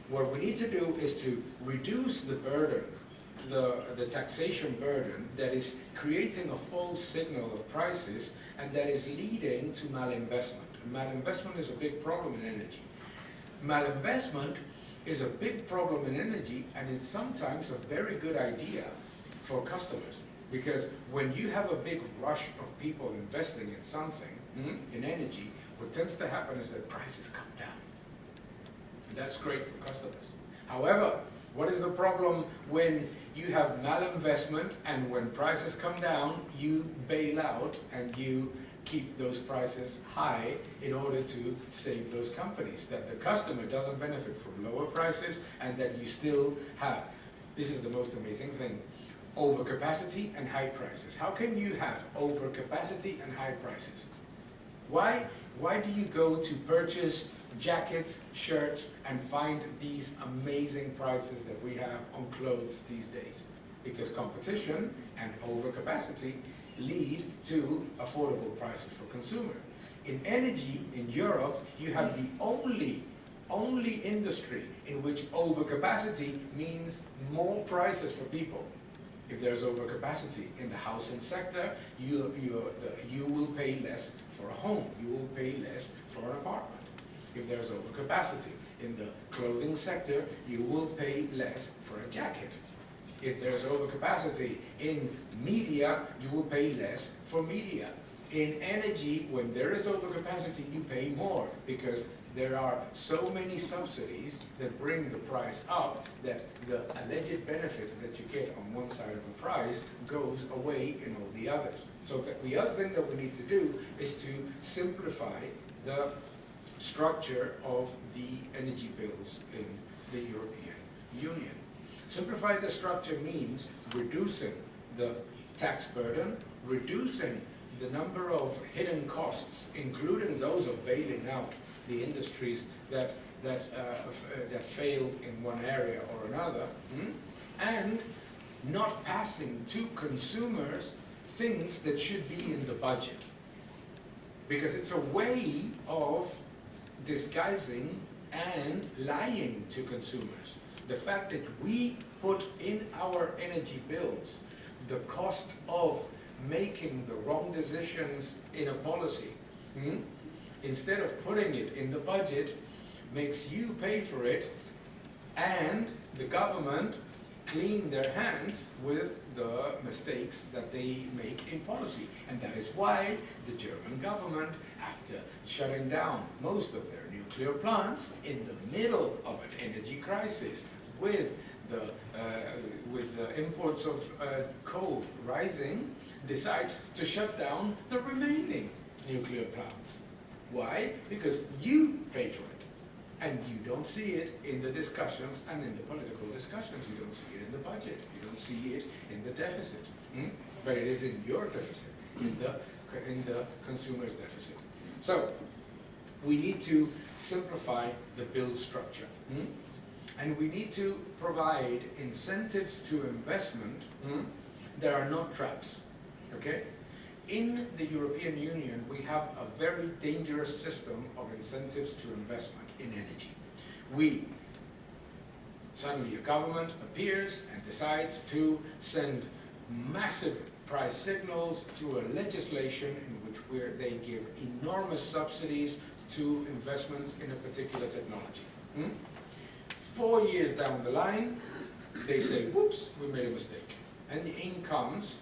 what we need to do is to reduce the burden, the taxation burden that is creating a false signal of prices and that is leading to malinvestment. Malinvestment is a big problem in energy. Malinvestment is a big problem in energy, and it's sometimes a very good idea for customers, because when you have a big rush of people investing in something, in energy, what tends to happen is that prices come down. And that's great for customers. However, what is the problem when you have malinvestment and when prices come down, you bail out and you keep those prices high in order to save those companies, that the customer doesn't benefit from lower prices and that you still have, this is the most amazing thing, overcapacity and high prices. How can you have overcapacity and high prices? Why do you go to purchase jackets, shirts, and find these amazing prices that we have on clothes these days? Because competition and overcapacity lead to affordable prices for consumer. In energy, in Europe, you have the only industry in which overcapacity means more prices for people. If there's overcapacity in the housing sector, you will pay less for a home. You will pay less for an apartment. If there's overcapacity in the clothing sector, you will pay less for a jacket. If there's overcapacity in media, you will pay less for media. In energy, when there is overcapacity, you pay more because there are so many subsidies that bring the price up that the alleged benefit that you get on one side of the price goes away in all the others. So the other thing that we need to do is to simplify the structure of the energy bills in the European Union. Simplify the structure means reducing the tax burden, reducing the number of hidden costs, including those of bailing out the industries that failed in one area or another, and not passing to consumers things that should be in the budget. Because it's a way of disguising and lying to consumers. The fact that we put in our energy bills the cost of making the wrong decisions in a policy, instead of putting it in the budget, makes you pay for it, and the government clean their hands with the mistakes that they make in policy. And that is why the German government, after shutting down most of their nuclear plants in the middle of an energy crisis, with the imports of coal rising, decides to shut down the remaining nuclear plants. Why? Because you pay for it. And you don't see it in the discussions and in the political discussions. You don't see it in the budget. You don't see it in the deficit. But it is in your deficit, in the consumer's deficit. So we need to simplify the bill structure. And we need to provide incentives to investment that are not traps. Okay? In the European Union, we have a very dangerous system of incentives to investment in energy. Suddenly a government appears and decides to send massive price signals through a legislation in which they give enormous subsidies to investments in a particular technology. 4 years down the line, they say, whoops, we made a mistake. And in comes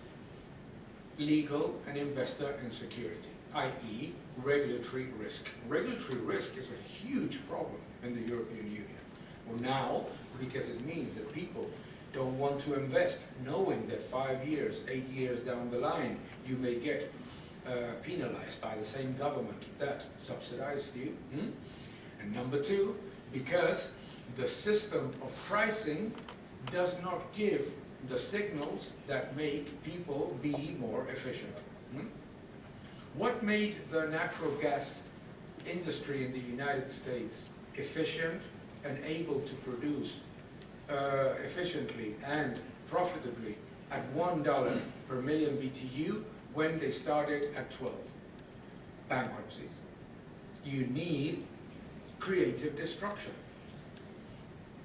legal and investor insecurity, i.e. regulatory risk. Regulatory risk is a huge problem in the European Union. Well, now, because it means that people don't want to invest, knowing that 5 years, 8 years down the line, you may get penalized by the same government that subsidized you. And number two, because the system of pricing does not give the signals that make people be more efficient. What made the natural gas industry in the United States efficient and able to produce efficiently and profitably at $1 per million BTU when they started at 12? Bankruptcies. You need creative destruction.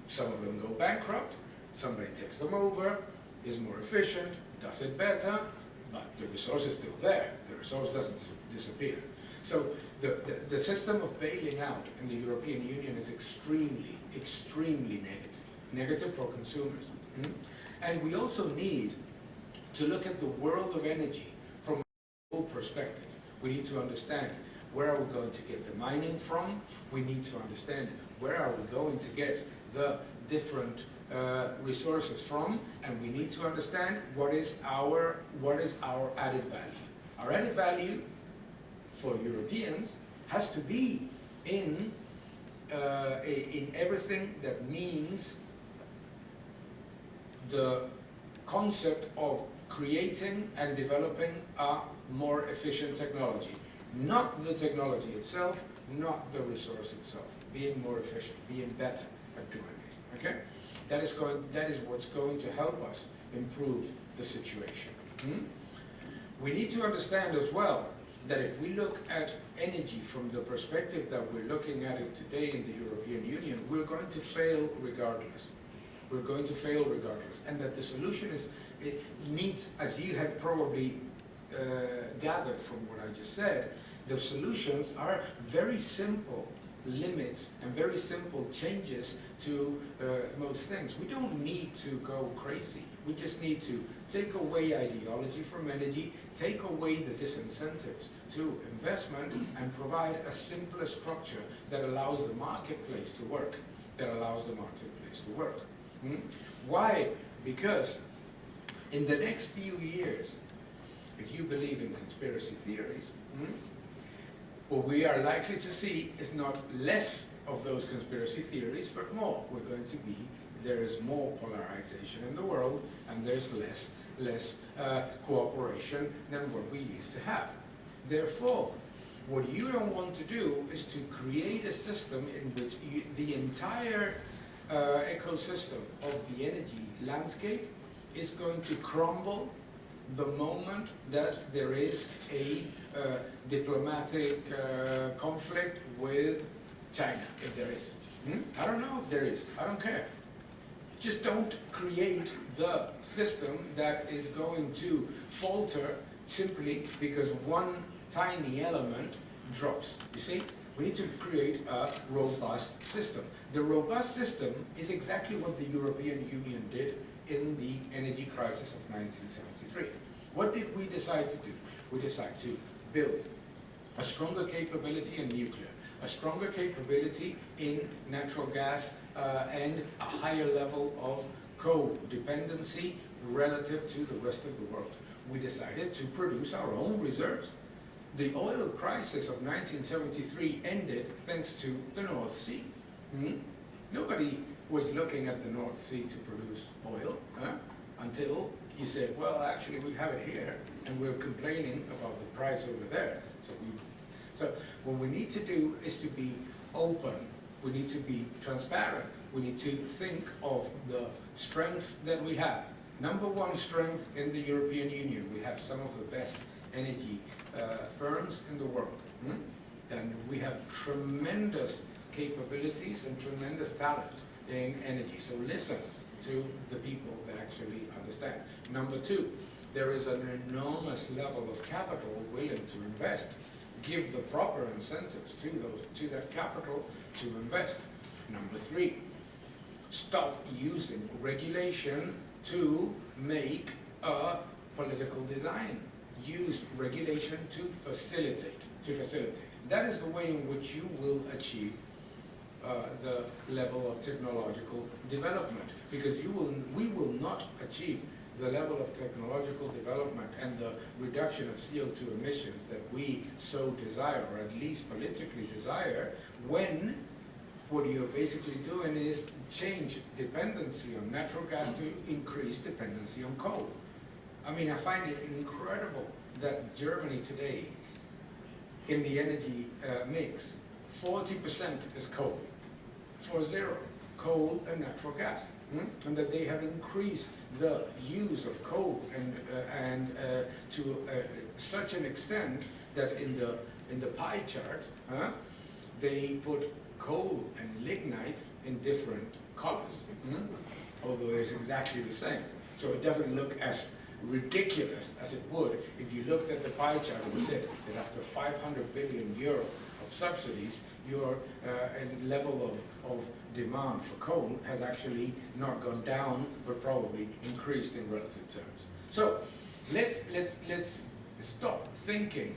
Some of them go bankrupt, somebody takes them over, is more efficient, does it better, but the resource is still there. The resource doesn't disappear. So the system of bailing out in the European Union is extremely, extremely negative. Negative for consumers. And we also need to look at the world of energy from a global perspective. We need to understand where are we going to get the mining from. We need to understand where are we going to get the different resources from, and we need to understand what is our added value. Our added value for Europeans has to be in everything that means the concept of creating and developing a more efficient technology. Not the technology itself, not the resource itself. Being more efficient, being better at doing it. Okay? That is what's going to help us improve the situation. We need to understand as well that if we look at energy from the perspective that we're looking at it today in the European Union, we're going to fail regardless. We're going to fail regardless. And that the solution needs, as you have probably gathered from what I just said, the solutions are very simple limits and very simple changes to most things. We don't need to go crazy. We just need to take away ideology from energy, take away the disincentives to investment, and provide a simpler structure that allows the marketplace to work. Why? Because in the next few years, if you believe in conspiracy theories, what we are likely to see is not less of those conspiracy theories, but more. There is more polarization in the world, and there's less cooperation than what we used to have. Therefore, what you don't want to do is to create a system in which the entire ecosystem of the energy landscape is going to crumble the moment that there is a diplomatic conflict with China, if there is. I don't know if there is. I don't care. Just don't create the system that is going to falter simply because one tiny element drops. You see? We need to create a robust system. The robust system is exactly what the European Union did in the energy crisis of 1973. What did we decide to do? We decided to build a stronger capability in nuclear, a stronger capability in natural gas, and a higher level of codependency relative to the rest of the world. We decided to produce our own reserves. The oil crisis of 1973 ended thanks to the North Sea. Nobody was looking at the North Sea to produce oil until you said, well, actually, we have it here, and we're complaining about the price over there. So what we need to do is to be open. We need to be transparent. We need to think of the strengths that we have. Number one strength in the European Union, we have some of the best energy firms in the world. And we have tremendous capabilities and tremendous talent in energy. So listen to the people that actually understand. Number two, there is an enormous level of capital willing to invest give the proper incentives to that capital to invest. Number 3, stop using regulation to make a political design. Use regulation to facilitate. That is the way in which you will achieve the level of technological development, because we will not achieve the level of technological development and the reduction of CO2 emissions that we so desire, or at least politically desire, when what you're basically doing is change dependency on natural gas to increase dependency on coal. I mean, I find it incredible that Germany today, in the energy mix, 40% is coal, 40, coal and natural gas, and that they have increased the use of coal and to such an extent that in the pie chart, they put coal and lignite in different colors, although it's exactly the same. So it doesn't look as ridiculous as it would if you looked at the pie chart and said that after 500 billion euro of subsidies, your level of demand for coal has actually not gone down, but probably increased in relative terms. So let's stop thinking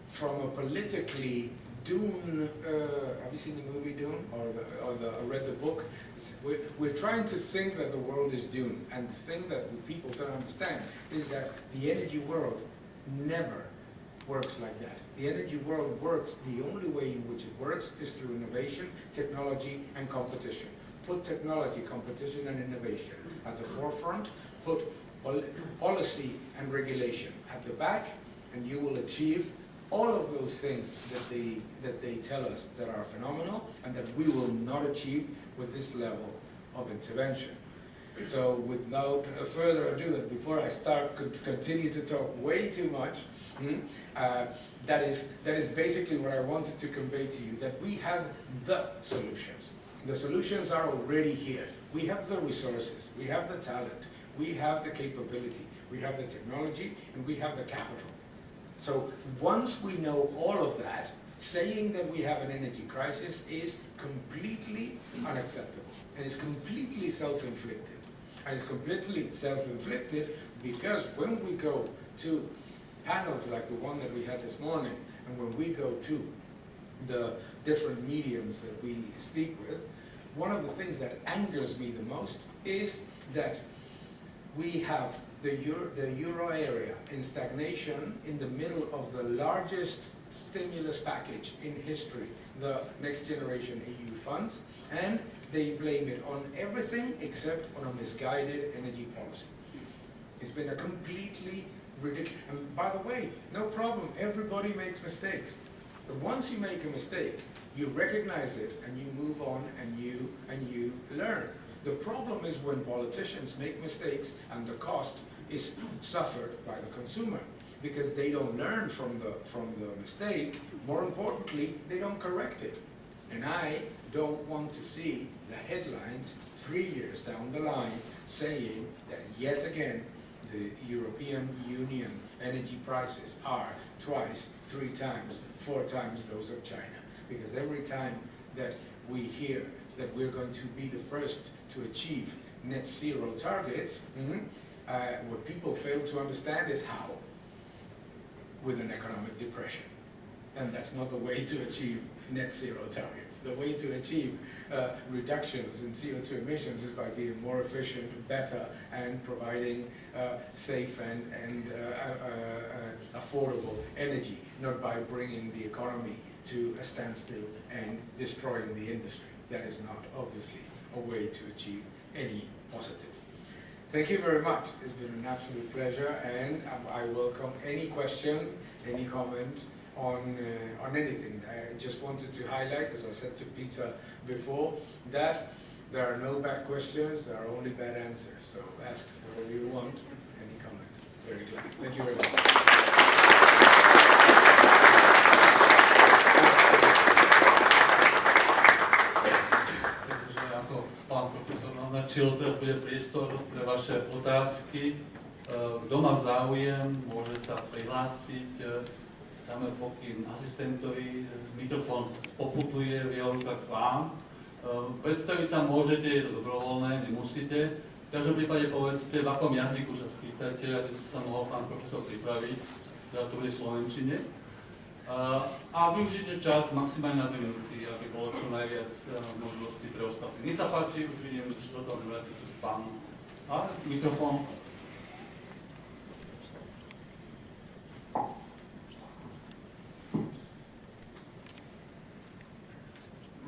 from a politically Dune. Have you seen the movie Dune or read the book? We're trying to think that the world is Dune, and the thing that people don't understand is that the energy world never works like that. The energy world works, the only way in which it works is through innovation, technology, and competition. Put technology, competition, and innovation at the forefront, put policy and regulation at the back, and you will achieve all of those things that they tell us that are phenomenal and that we will not achieve with this level of intervention. So without further ado, before I start continue to talk way too much, that is basically what I wanted to convey to you, that we have the solutions. The solutions are already here. We have the resources, we have the talent, we have the capability, we have the technology, and we have the capital. So once we know all of that, saying that we have an energy crisis is completely unacceptable, and it's completely self-inflicted. And it's completely self-inflicted because when we go to panels like the one that we had this morning, and when we go to the different mediums that we speak with, one of the things that angers me the most is that we have the euro area in stagnation in the middle of the largest stimulus package in history, the Next Generation EU funds, and they blame it on everything except on a misguided energy policy. It's been a completely ridiculous, and by the way, no problem, everybody makes mistakes. But once you make a mistake, you recognize it and you move on and you learn. The problem is when politicians make mistakes and the cost is suffered by the consumer, because they don't learn from the mistake. More importantly, they don't correct it. And I don't want to see the headlines 3 years down the line saying that yet again the European Union energy prices are twice, 3 times, 4 times those of China. Because every time that we hear that we're going to be the first to achieve net zero targets, what people fail to understand is how. With an economic depression. And that's not the way to achieve net zero targets. The way to achieve reductions in CO2 emissions is by being more efficient, better, and providing safe and affordable energy, not by bringing the economy to a standstill and destroying the industry. That is not, obviously, a way to achieve any positive. Thank you very much. It's been an absolute pleasure, and I welcome any question, any comment on anything. I just wanted to highlight, as I said to Peter before, that there are no bad questions, there are only bad answers. So ask whatever you want, any comment. Very glad. Thank you very much. Pán profesor naznačil, teraz bude priestor pre vaše otázky. Kto má záujem, môže sa prihlásiť. dáme pokyn asistentovi, mikrofón poputuje v jeho rukách k vám. Predstaviť tam môžete, je to dobrovoľné, nemusíte. V každom prípade povedzte, v akom jazyku sa spýtajte, aby sa mohol pán profesor pripraviť, teda to bude v slovenčine. A využite čas maximálne na 2 minúty, aby bolo čo najviac možností pre ostatných. Nech sa páči, už vidím, že to vráti cez pánu. A mikrofón.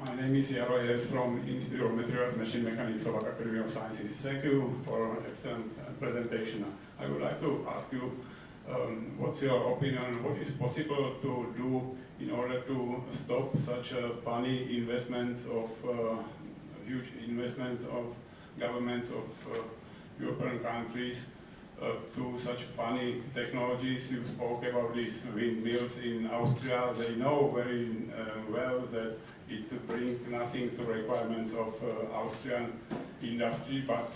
My name is Jaro Jes from Institute of Materials Machine Mechanics of Academy of Sciences. Thank you for an excellent presentation. I would like to ask you, what's your opinion, what is possible to do in order to stop such funny investments of, huge investments of governments of European countries to such funny technologies? You spoke about these windmills in Austria. They know very well that it brings nothing to requirements of Austrian industry, but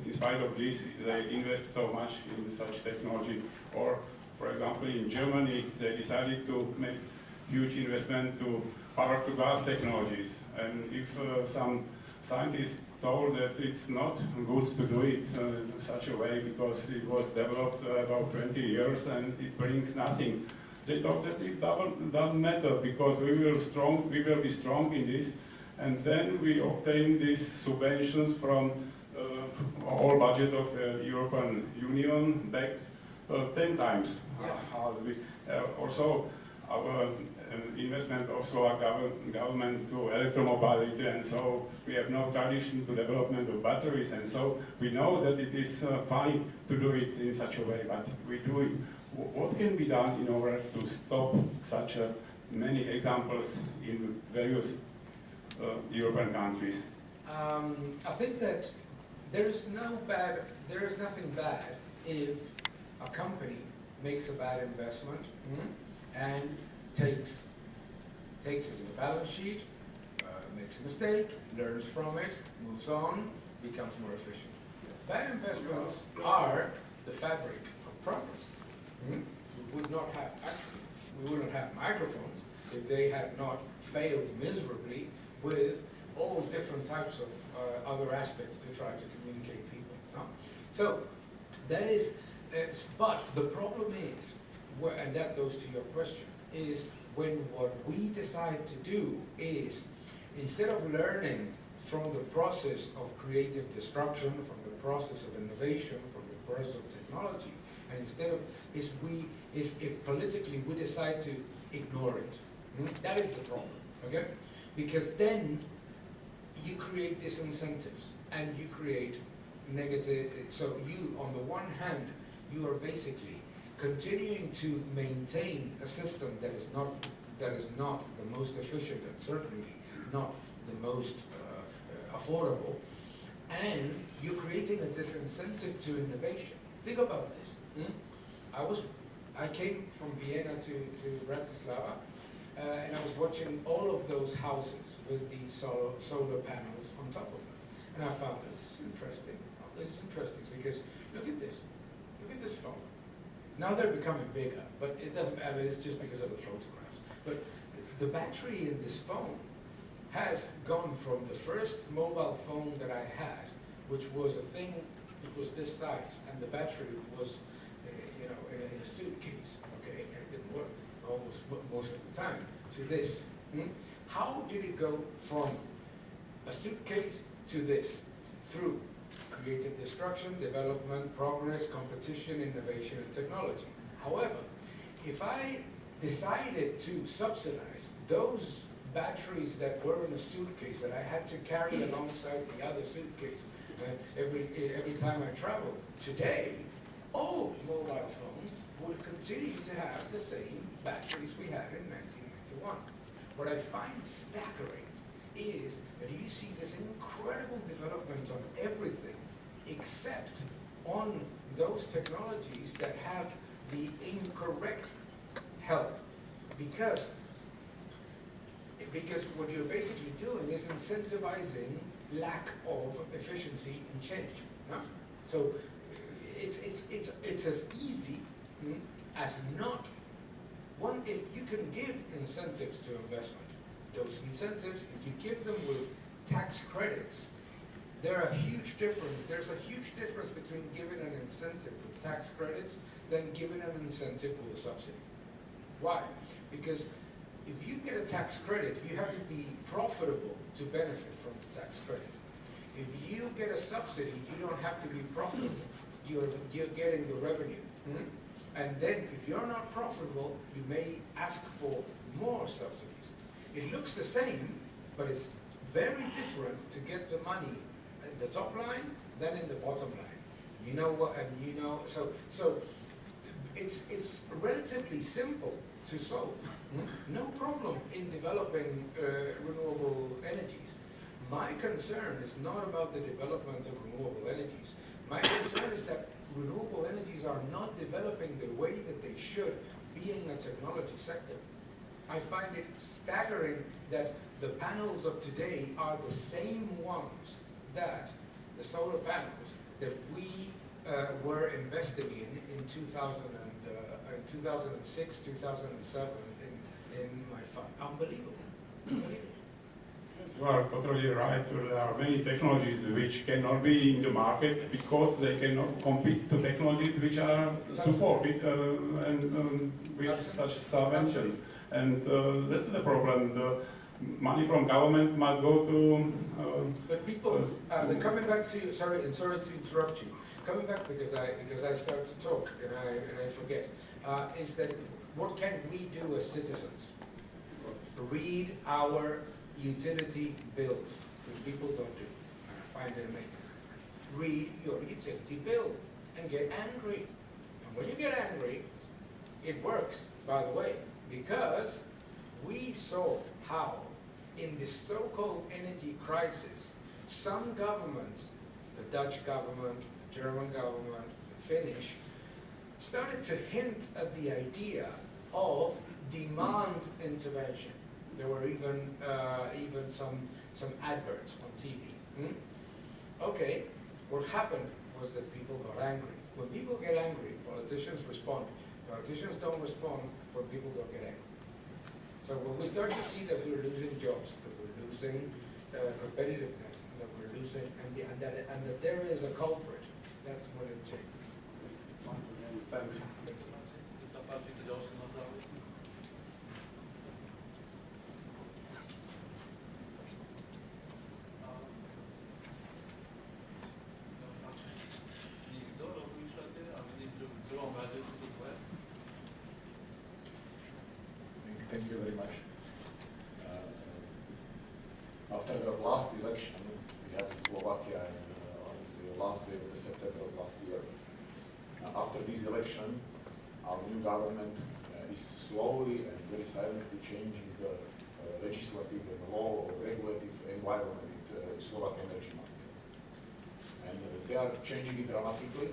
in spite of this, they invest so much in such technology. Or, for example, in Germany, they decided to make huge investment to power-to-gas technologies. And if some scientists told that it's not good to do it in such a way because it was developed about 20 years and it brings nothing, they thought that it doesn't matter because we will be strong in this, and then we obtain these subventions from whole budget of European Union back 10 times. Also, our investment of Slovak government to electromobility, and so we have no tradition to development of batteries, and so we know that it is funny to do it in such a way, but we do it. What can be done in order to stop such many examples in various European countries? I think that there is nothing bad if a company makes a bad investment and takes it in the balance sheet, makes a mistake, learns from it, moves on, becomes more efficient. Bad investments are the fabric of progress. We wouldn't have microphones if they had not failed miserably with all different types of other aspects to try to communicate people. No? So that is, but the problem is, and that goes to your question, is when what we decide to do is, instead of learning from the process of creative destruction, from the process of innovation, from the process of technology, and instead of, if politically we decide to ignore it. That is the problem, okay? Because then you create disincentives and you create negative, so you, on the one hand, you are basically continuing to maintain a system that is not the most efficient and certainly not the most affordable, and you're creating a disincentive to innovation. Think about this. I came from Vienna to Bratislava, and I was watching all of those houses with these solar panels on top of them. And I found this is interesting. This is interesting because look at this. Look at this phone. Now they're becoming bigger, but it doesn't, I mean, it's just because of the photographs. But the battery in this phone has gone from the first mobile phone that I had, which was a thing, it was this size, and the battery was in a suitcase, okay, and it didn't work almost most of the time, to this. How did it go from a suitcase to this? Through creative destruction, development, progress, competition, innovation, and technology. However, if I decided to subsidize those batteries that were in a suitcase that I had to carry alongside the other suitcase every time I traveled, today, all mobile phones would continue to have the same batteries we had in 1991. What I find staggering is that you see this incredible development on everything except on those technologies that have the incorrect help. Because what you're basically doing is incentivizing lack of efficiency and change. No? So it's as easy as not One is you can give incentives to investment. Those incentives, if you give them with tax credits, there's a huge difference between giving an incentive with tax credits than giving an incentive with a subsidy. Why? Because if you get a tax credit, you have to be profitable to benefit from the tax credit. If you get a subsidy, you don't have to be profitable. You're getting the revenue. And then if you're not profitable, you may ask for more subsidies. It looks the same, but it's very different to get the money in the top line than in the bottom line. You know what, and you know, so it's relatively simple to solve. No problem in developing renewable energies. My concern is not about the development of renewable energies. My concern is that renewable energies are not developing the way that they should, being a technology sector. I find it staggering that the panels of today are the same ones that the solar panels that we were investing in 2006, 2007 in my fund. Unbelievable. Unbelievable. You are totally right. There are many technologies which cannot be in the market because they cannot compete to technologies which are supported and with such subventions. And that's the problem. The money from government must go to... but people, coming back to you, sorry to interrupt you. Coming back because I start to talk and I forget, is that what can we do as citizens? Read our utility bills, which people don't do. I find it amazing. Read your utility bill and get angry. And when you get angry, it works, by the way, because we saw how in this so-called energy crisis, some governments, the Dutch government, the German government, the Finnish, started to hint at the idea of demand intervention. There were even some adverts on TV. Okay, what happened was that people got angry. When people get angry, politicians respond. Politicians don't respond when people don't get angry. So when we start to see that we're losing jobs, that we're losing competitiveness, that we're losing, and that there is a culprit, that's when it changes. Thanks. Thank you very much. After the last election we had in Slovakia on the last day of September of last year, after this election, our new government is slowly and very silently changing the legislative and law or regulative environment in the Slovak energy market. And they are changing it dramatically.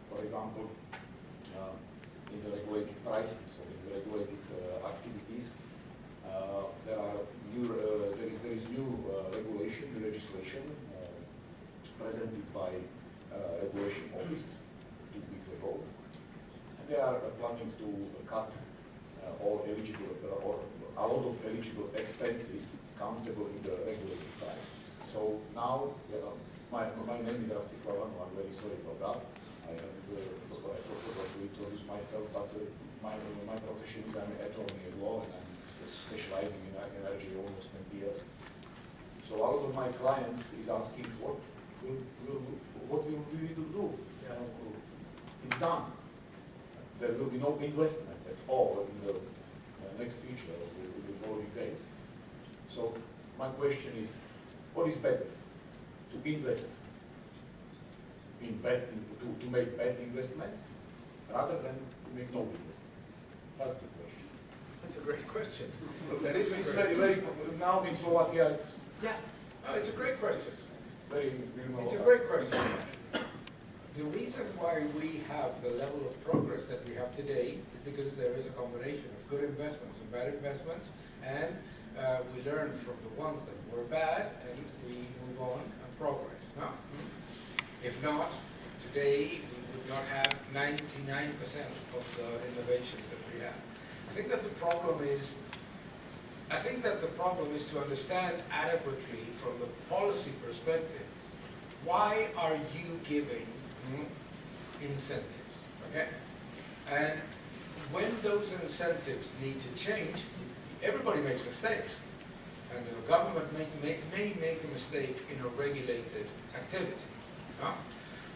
For example, in the regulated prices or in the regulated activities, there is new regulation, new legislation presented by Regulation Office 2 weeks ago. And they are planning to cut all eligible or a lot of eligible expenses countable in the regulated prices. So now, my name is Rastislav, I'm very sorry about that. I forgot to introduce myself, but my profession is I'm an attorney at law and I'm specializing in energy almost 20 years. So a lot of my clients is asking what will we do? It's done. There will be no investment at all in the next future of the following days. So my question is, what is better? To invest to make bad investments rather than to make no investments? That's the question. That's a great question. It's very now in Slovakia it's it's a great question. It's a great question. The reason why we have the level of progress that we have today is because there is a combination of good investments and bad investments, and we learn from the ones that were bad and we move on and progress. No? If not, today we would not have 99% of the innovations that we have. I think that the problem is to understand adequately from the policy perspective, why are you giving incentives, okay? And when those incentives need to change, everybody makes mistakes. And the government may make a mistake in a regulated activity.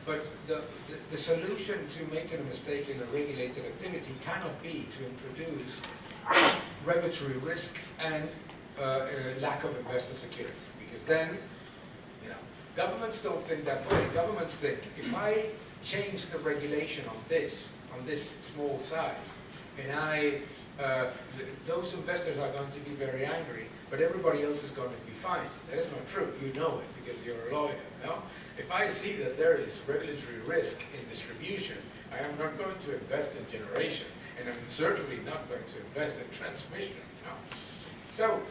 But the solution to making a mistake in a regulated activity cannot be to introduce regulatory risk and lack of investor security. Because then, governments don't think that way. Governments think, if I change the regulation on this small side, and those investors are going to be very angry, but everybody else is going to be fine. That is not true. You know it because you're a lawyer. No? If I see that there is regulatory risk in distribution, I am not going to invest in generation, and I'm certainly not going to invest in transmission. No? So,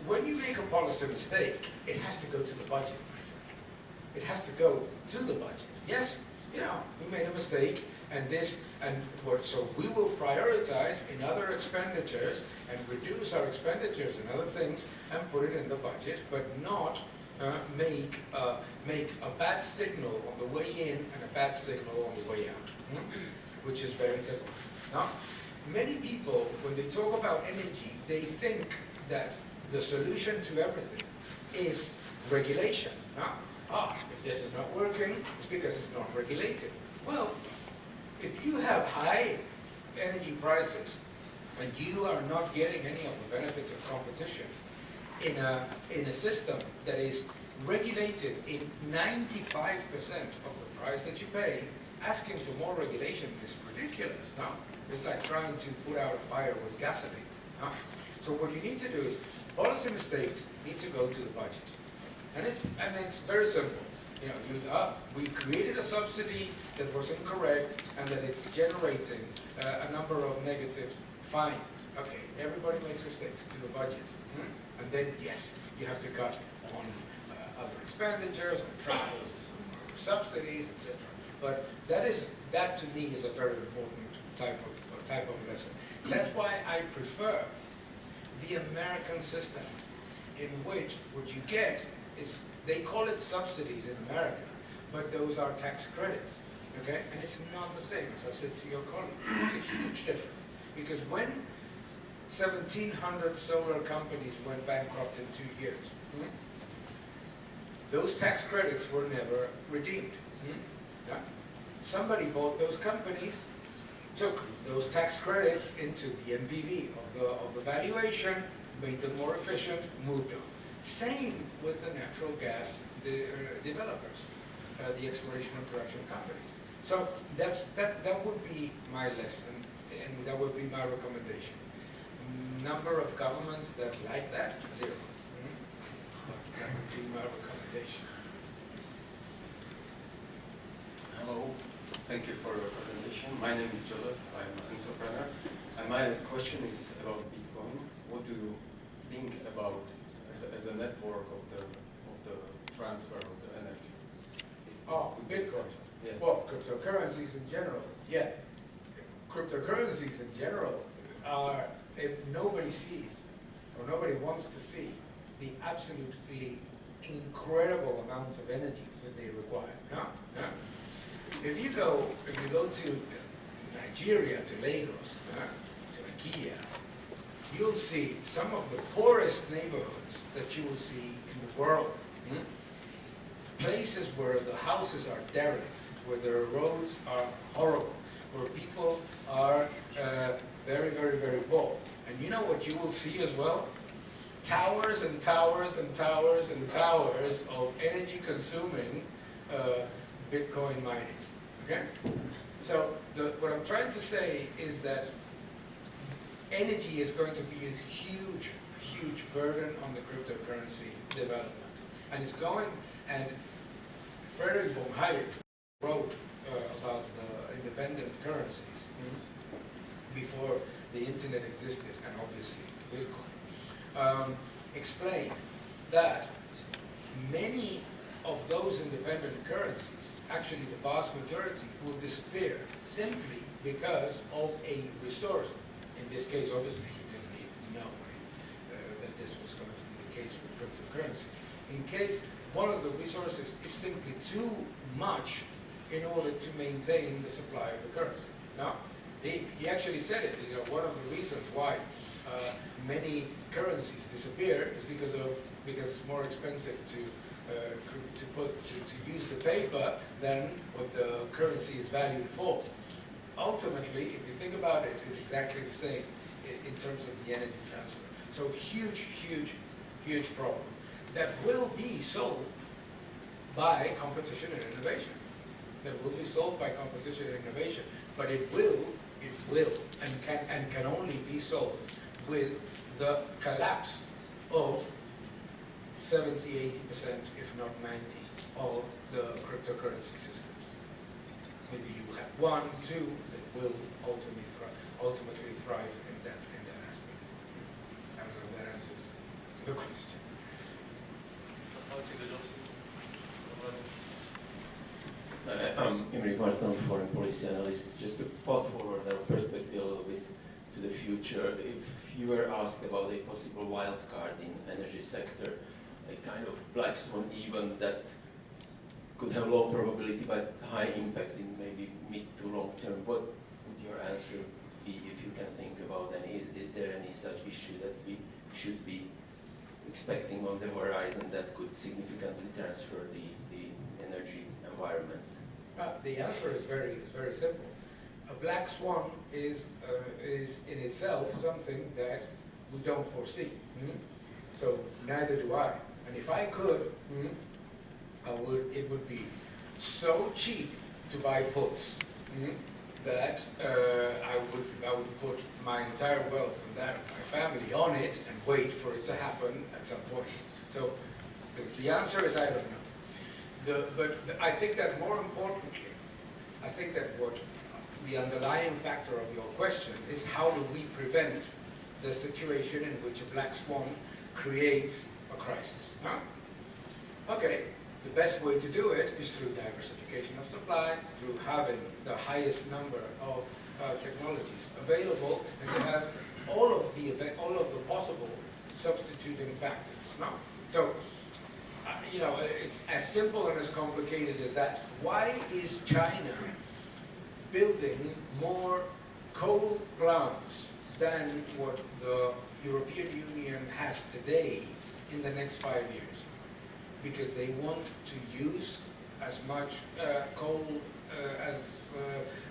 when you make a policy mistake, it has to go to the budget. It has to go to the budget. Yes, we made a mistake, so we will prioritize in other expenditures and reduce our expenditures in other things and put it in the budget, but not make a bad signal on the way in and a bad signal on the way out, which is very typical. Now, many people, when they talk about energy, they think that the solution to everything is regulation. If this is not working, it's because it's not regulated. Well, if you have high energy prices and you are not getting any of the benefits of competition in a system that is regulated in 95% of the price that you pay, asking for more regulation is ridiculous. It's like trying to put out a fire with gasoline. So what you need to do is, policy mistakes need to go to the budget. And it's very simple. We created a subsidy that was incorrect and that it's generating a number of negatives. Fine. Okay, everybody makes mistakes to the budget. And then, yes, you have to cut on other expenditures, on travels, or subsidies, etc. But that to me is a very important type of lesson. That's why I prefer the American system, in which what you get is, they call it subsidies in America, but those are tax credits, okay? And it's not the same, as I said to your colleague. It's a huge difference. Because when 1,700 solar companies went bankrupt in 2 years, those tax credits were never redeemed. Somebody bought those companies, took those tax credits into the NPV of the valuation, made them more efficient, moved on. Same with the natural gas developers, the exploration and production companies. So that would be my lesson, and that would be my recommendation. Number of governments that like that, 0. But that would be my recommendation. Hello, thank you for your presentation. My name is Joseph, I'm an entrepreneur. And my question is about Bitcoin. What do you think about as a network of the transfer of the energy? Bitcoin. Yeah. Well, cryptocurrencies in general. Yeah, cryptocurrencies in general are, if nobody sees or nobody wants to see the absolutely incredible amount of energy that they require. If you go to Nigeria, to Lagos, to Lacalle, you'll see some of the poorest neighborhoods that you will see in the world. Places where the houses are derelict, where the roads are horrible, where people are very, very, very poor. And you know what you will see as well? Towers and towers and towers and towers of energy-consuming Bitcoin mining. Okay? So what I'm trying to say is that energy is going to be a huge, huge burden on the cryptocurrency development. And it's going, and Friedrich von Hayek wrote about the independent currencies before the internet existed, and obviously Bitcoin, explained that many of those independent currencies, actually the vast majority, will disappear simply because of a resource In this case, obviously, he didn't even know that this was going to be the case with cryptocurrencies. In case one of the resources is simply too much in order to maintain the supply of the currency. Now, he actually said it. You know, one of the reasons why many currencies disappear is because it's more expensive to use the paper than what the currency is valued for. Ultimately, if you think about it, it's exactly the same in terms of the energy transfer. So huge problem that will be solved by competition and innovation. That will be solved by competition and innovation, but it will, and can only be solved with the collapse of 70–80%, if not 90%, of the cryptocurrency systems. Maybe you have 1, 2 that will ultimately thrive in that aspect. I don't know if that answers the question. I'm Imre Martin, foreign policy analyst. Just to fast forward our perspective a little bit to the future, if you were asked about a possible wild card in energy sector, a kind of black swan event that could have low probability but high impact in maybe mid to long term, what would your answer be if you can think about any? Is there any such issue that we should be expecting on the horizon that could significantly transfer the energy environment? The answer is very simple. A black swan is in itself something that we don't foresee. So neither do I. And if I could, it would be so cheap to buy puts that I would put my entire wealth and that of my family on it and wait for it to happen at some point. So the answer is I don't know. But I think that more importantly, I think that what the underlying factor of your question is how do we prevent the situation in which a black swan creates a crisis? Huh? Okay, the best way to do it is through diversification of supply, through having the highest number of technologies available, and to have all of the possible substituting factors. No? So, you know, it's as simple and as complicated as that. Why is China building more coal plants than what the European Union has today in the next 5 years? Because they want to use as much coal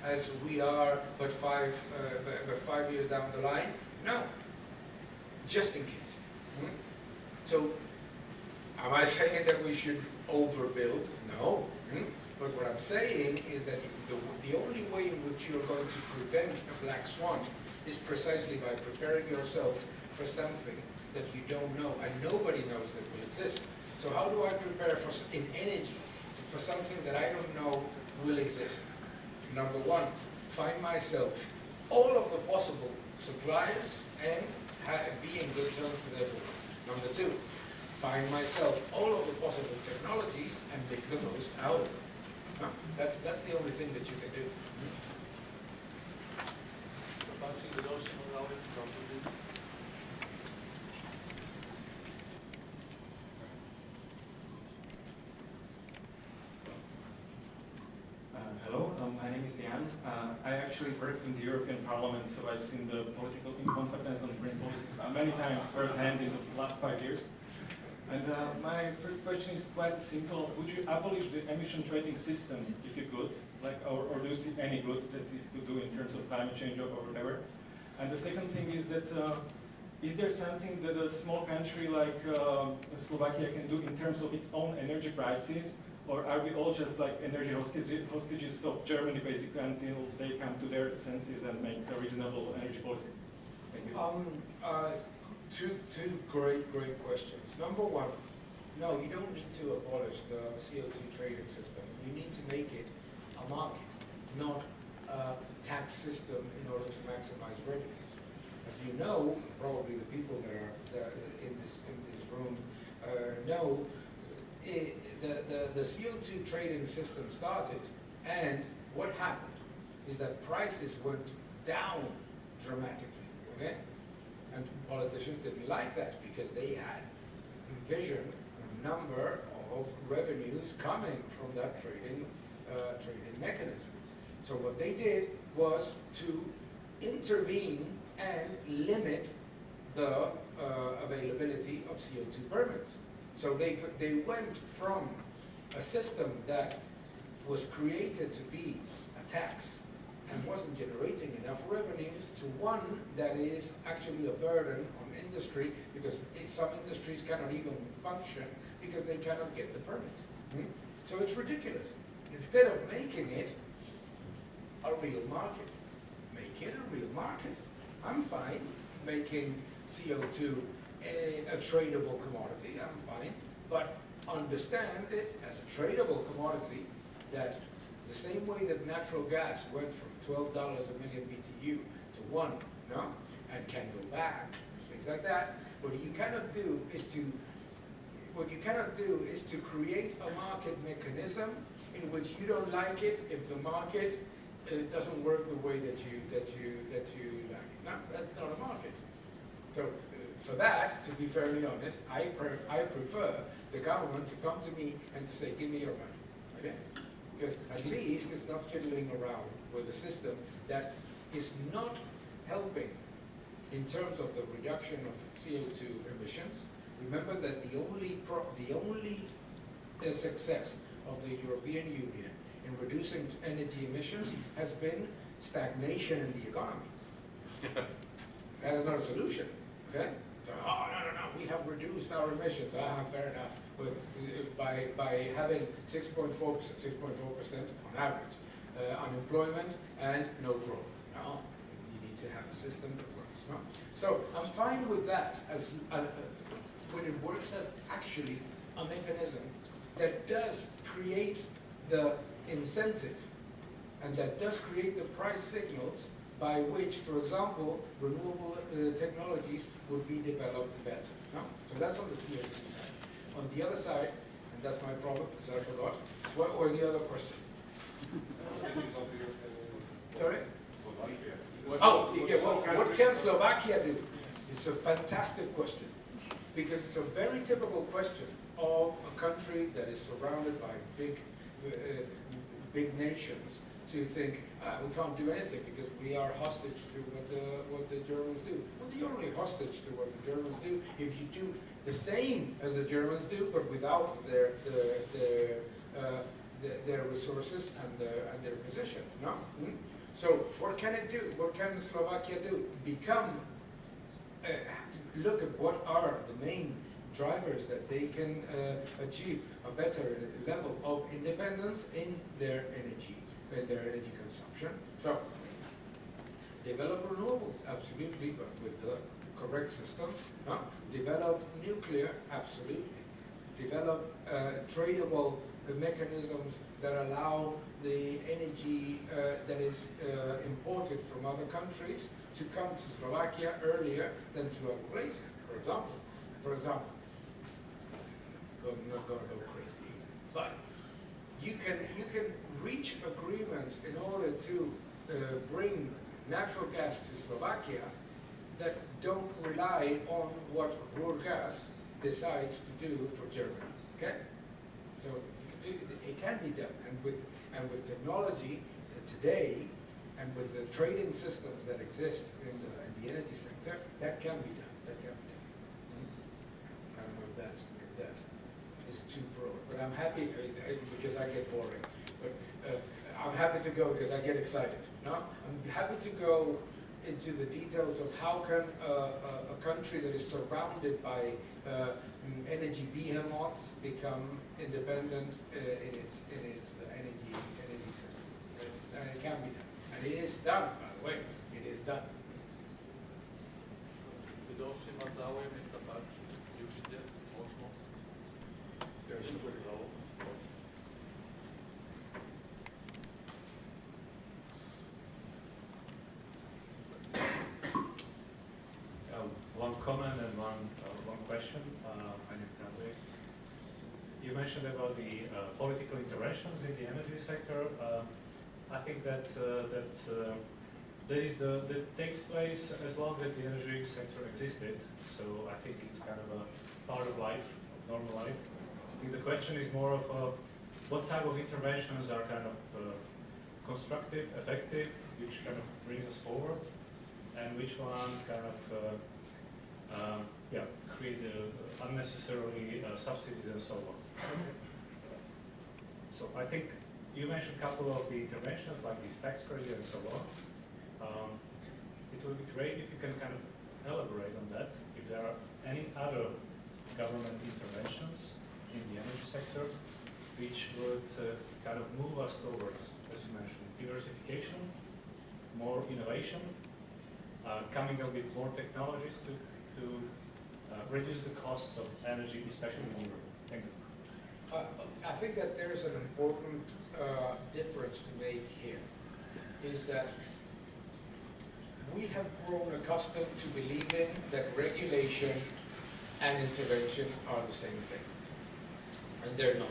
as we are, but 5 years down the line? No, just in case. So, am I saying that we should overbuild? No. But what I'm saying is that the only way in which you're going to prevent a black swan is precisely by preparing yourself for something that you don't know and nobody knows that will exist. So how do I prepare in energy for something that I don't know will exist? Number one, find myself all of the possible suppliers and be in good terms with everyone. Number two, find myself all of the possible technologies and make the most out of them. No? That's the only thing that you can do. Hello, my name is Jan. I actually worked in the European Parliament, so I've seen the political incompetence on green policies many times firsthand in the last 5 years. And my first question is quite simple. Would you abolish the emission trading system if you could? Or do you see any good that it could do in terms of climate change or whatever? And the second thing is that is there something that a small country like Slovakia can do in terms of its own energy prices? Or are we all just like energy hostages of Germany basically until they come to their senses and make a reasonable energy policy? Thank you. Two great questions. Number one, no, you don't need to abolish the CO2 trading system. You need to make it a market, not a tax system in order to maximize revenues. As you know, probably the people that are in this room know, the CO2 trading system started, and what happened is that prices went down dramatically. okay? And politicians didn't like that because they had envisioned a number of revenues coming from that trading mechanism. So what they did was to intervene and limit the availability of CO2 permits. So they went from a system that was created to be a tax and wasn't generating enough revenues to one that is actually a burden on industry, because some industries cannot even function because they cannot get the permits. So it's ridiculous. Instead of making it a real market, make it a real market. I'm fine making CO2 a tradable commodity, I'm fine, but understand it as a tradable commodity, that the same way that natural gas went from $12 a million BTU to 1, no, and can go back, things like that. What you cannot do is to create a market mechanism in which you don't like it if the market doesn't work the way that you like it. No, that's not a market. So for that, to be fairly honest, I prefer the government to come to me and to say, give me your money, okay? Because at least it's not fiddling around with a system that is not helping in terms of the reduction of CO2 emissions. Remember that the only success of the European Union in reducing energy emissions has been stagnation in the economy. That's not a solution, okay? So, oh, no, we have reduced our emissions. Fair enough. But by having 6.4% on average unemployment and no growth. No, you need to have a system that works. No? So I'm fine with that as when it works as actually a mechanism that does create the incentive and that does create the price signals by which, for example, renewable technologies would be developed better. No? So that's on the CO2 side. On the other side, and that's my problem because I forgot, what was the other question? Sorry? What can Slovakia do? It's a fantastic question because it's a very typical question of a country that is surrounded by big nations to think, we can't do anything because we are hostage to what the Germans do. Well, you're only hostage to what the Germans do if you do the same as the Germans do, but without their resources and their position. No. So what can it do? What can Slovakia do? Look at what are the main drivers that they can achieve a better level of independence in their energy consumption. So, develop renewables, absolutely, but with the correct system. No? Develop nuclear, absolutely. Develop tradable mechanisms that allow the energy that is imported from other countries to come to Slovakia earlier than to other places. For example, I'm not going to go crazy, but you can reach agreements in order to bring natural gas to Slovakia that don't rely on what Ruhrgas decides to do for Germany. Okay, so it can be done, and with technology today, and with the trading systems that exist in the energy sector, that can be done. I don't know if that is too broad, but I'm happy because I get boring. But I'm happy to go because I get excited. No? I'm happy to go into the details of how can a country that is surrounded by energy behemoths become independent in its energy system. And it can be done. And it is done, by the way. It is done. One comment and one question. My name is Andre. You mentioned about the political interventions in the energy sector. I think that that takes place as long as the energy sector existed. So I think it's kind of a part of life, of normal life. I think the question is more of what type of interventions are kind of constructive, effective, which kind of brings us forward, and which one kind of create unnecessarily subsidies and so on. So I think you mentioned a couple of the interventions like this tax credit and so on. It would be great if you can kind of elaborate on that, if there are any other government interventions in the energy sector which would kind of move us towards, as you mentioned, diversification, more innovation, coming up with more technologies to reduce the costs of energy, especially in Europe. Thank you. I think that there's an important difference to make here, is that we have grown accustomed to believing that regulation and intervention are the same thing, and they're not.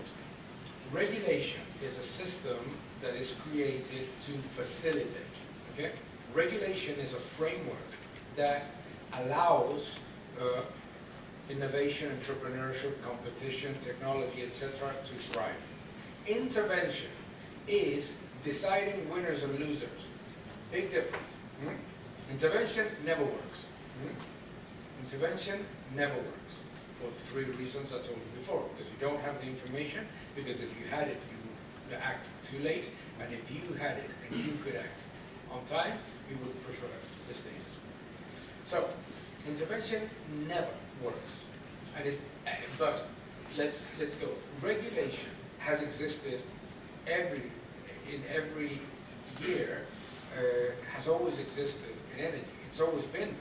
Regulation is a system that is created to facilitate, okay? Regulation is a framework that allows innovation, entrepreneurship, competition, technology, etc. to thrive. Intervention is deciding winners and losers. Big difference. Intervention never works. Intervention never works for the three reasons I told you before. Because you don't have the information, because if you had it, you would act too late, and if you had it and you could act on time, you would prefer the status. So, intervention never works. But let's go. Regulation has existed in every year, has always existed in energy. It's always been.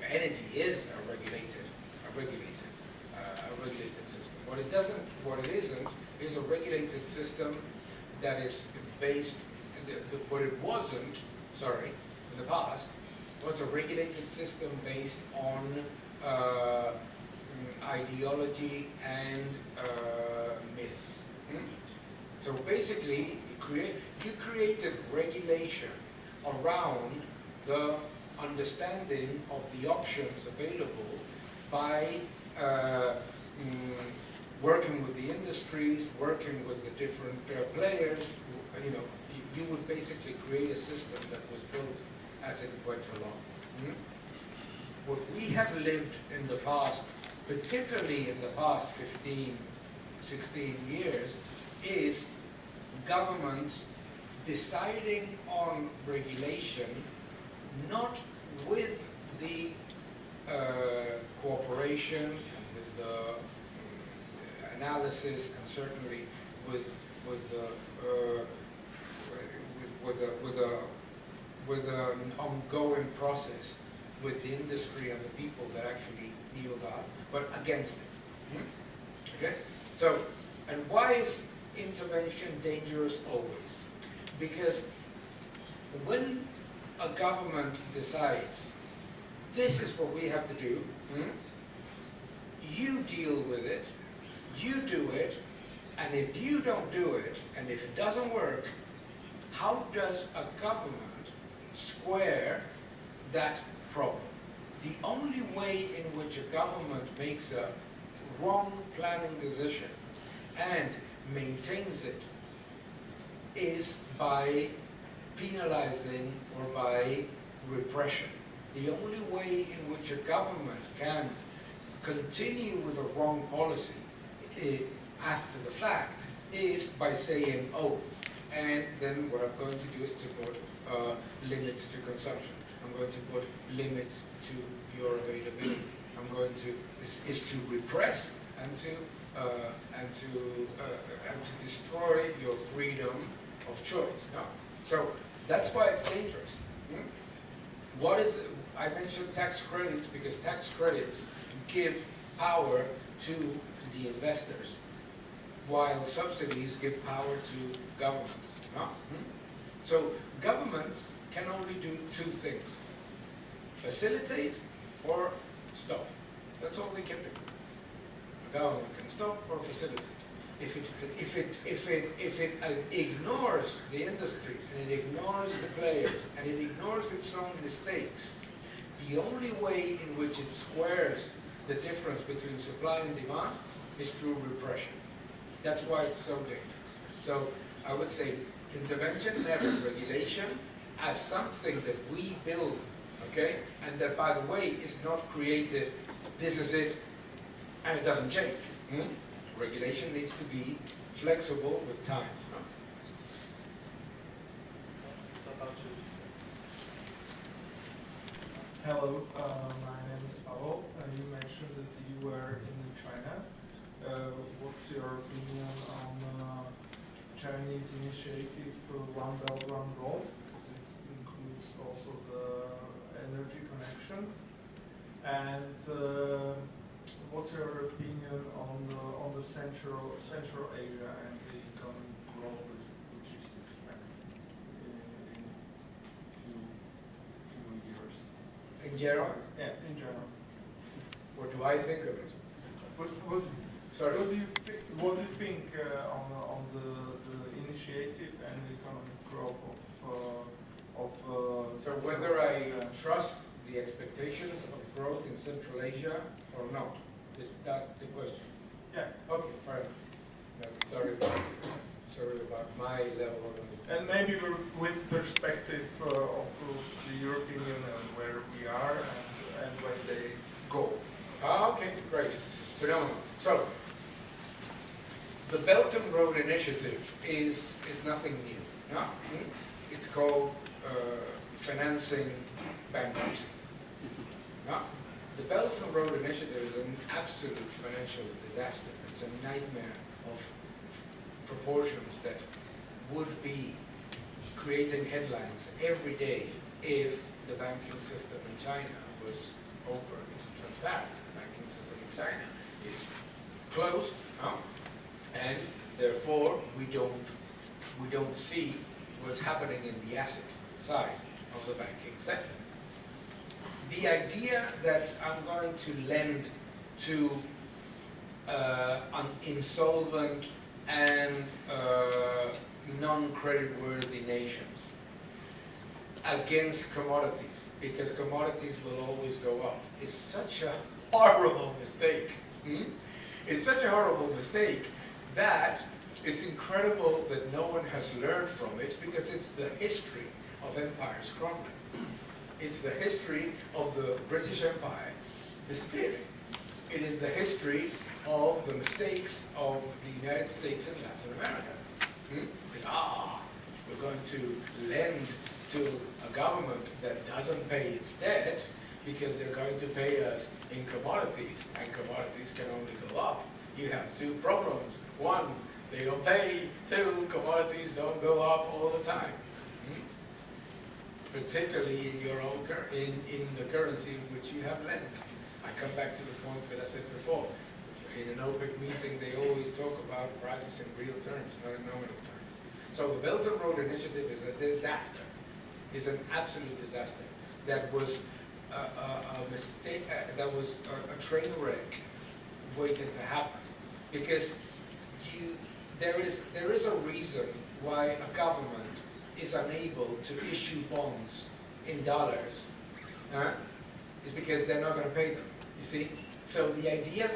Energy is a regulated system. What it isn't is a regulated system that is based. What it wasn't, in the past, was a regulated system based on ideology and myths. So basically, you created regulation around the understanding of the options available by working with the industries, working with the different players. You would basically create a system that was built as it went along. What we have lived in the past, particularly in the past 15, 16 years, is governments deciding on regulation not with the cooperation and with the analysis, and certainly with an ongoing process with the industry and the people that actually deal that, but against it. Okay? So, and why is intervention dangerous always? Because when a government decides, this is what we have to do, you deal with it, you do it, and if you don't do it, and if it doesn't work, how does a government square that problem? The only way in which a government makes a wrong planning decision and maintains it is by penalizing or by repression. The only way in which a government can continue with a wrong policy after the fact is by saying, oh, and then what I'm going to do is to put limits to consumption. I'm going to put limits to your availability. I'm going to is to repress and to destroy your freedom of choice. No. So that's why it's dangerous. What is it? I mentioned tax credits because tax credits give power to the investors, while subsidies give power to governments. No? So governments can only do two things: facilitate or stop. That's all they can do. A government can stop or facilitate. if it ignores the industry and it ignores the players and it ignores its own mistakes, the only way in which it squares the difference between supply and demand is through repression. That's why it's so dangerous. So I would say intervention, never regulation, as something that we build, okay? And that, by the way, is not created, this is it, and it doesn't change. Regulation needs to be flexible with times. No? Hello, my name is Pavel. You mentioned that you were in China. What's your opinion on Chinese initiative One Belt, One Road? Because it includes also the energy connection. And what's your opinion on the Central Asia and the economic growth which is expected in few years? In general? Yeah, in general. What do I think of it? Sorry? What do you think on the initiative and the economic growth of So whether I trust the expectations of growth in Central Asia or not? Is that the question? Yeah. Okay, fine. No, sorry about my level of understanding. And maybe with perspective of the European Union, where we are and where they go. Okay, great. Phenomenal. So, the Belt and Road Initiative is nothing new. No? It's called financing bankruptcy. No? The Belt and Road Initiative is an absolute financial disaster. It's a nightmare of proportions that would be creating headlines every day if the banking system in China was open and transparent. The banking system in China is closed, and therefore we don't see what's happening in the asset side of the banking sector. The idea that I'm going to lend to insolvent and non-credit-worthy nations against commodities, because commodities will always go up, is such a horrible mistake. It's such a horrible mistake that it's incredible that no one has learned from it, because it's the history of empires crumbling. It's the history of the British Empire disappearing. It is the history of the mistakes of the United States and Latin America. We're going to lend to a government that doesn't pay its debt because they're going to pay us in commodities, and commodities can only go up. You have two problems. One, they don't pay. Two, commodities don't go up all the time. Particularly in your own in the currency in which you have lent. I come back to the point that I said before. In an OPEC meeting, they always talk about prices in real terms, not in nominal terms. So the Belt and Road Initiative is a disaster. It's an absolute disaster. That was a mistake. That was a train wreck waiting to happen. Because there is a reason why a government is unable to issue bonds in dollars, is because they're not going to pay them. You see, so the idea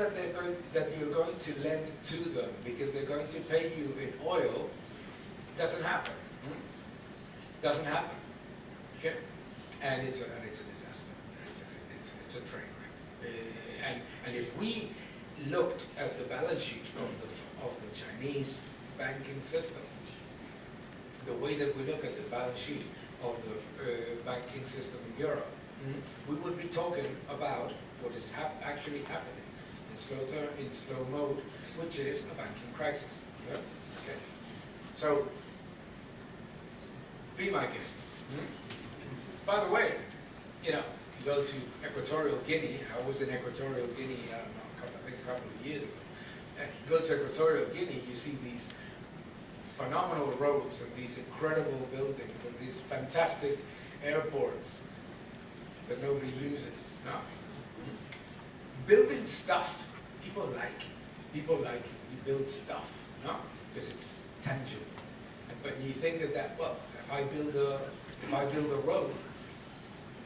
that you're going to lend to them because they're going to pay you in oil doesn't happen. Doesn't happen. Okay, and it's a disaster. It's a train wreck. And if we looked at the balance sheet of the Chinese banking system, the way that we look at the balance sheet of the banking system in Europe, we would be talking about what is actually happening in slow mode, which is a banking crisis. Yeah? Okay. So, be my guest. By the way, you go to Equatorial Guinea. I was in Equatorial Guinea, I don't know, I think a couple of years ago. And you go to Equatorial Guinea, you see these phenomenal roads and these incredible buildings and these fantastic airports that nobody uses. No. Building stuff, people like it. You build stuff. no? Because it's tangible. But you think that, well, if I build a road,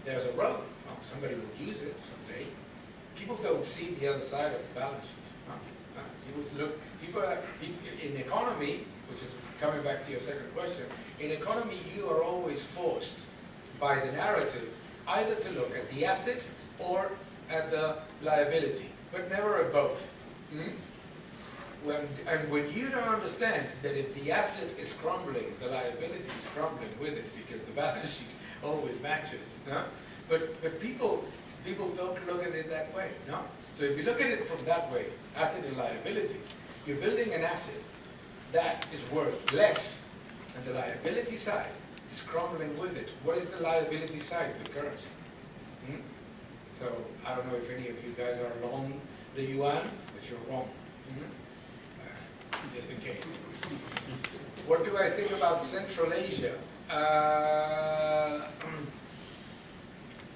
there's a road. Well, somebody will use it someday. People don't see the other side of the balance sheet. No? People in economy, which is coming back to your second question, in economy you are always forced by the narrative either to look at the asset or at the liability, but never at both. When you don't understand that if the asset is crumbling, the liability is crumbling with it because the balance sheet always matches. No? But people don't look at it that way. No? So if you look at it from that way, asset and liabilities, you're building an asset that is worth less, and the liability side is crumbling with it. What is the liability side? The currency. So I don't know if any of you guys are long the yuan, but you're wrong. Just in case. What do I think about Central Asia?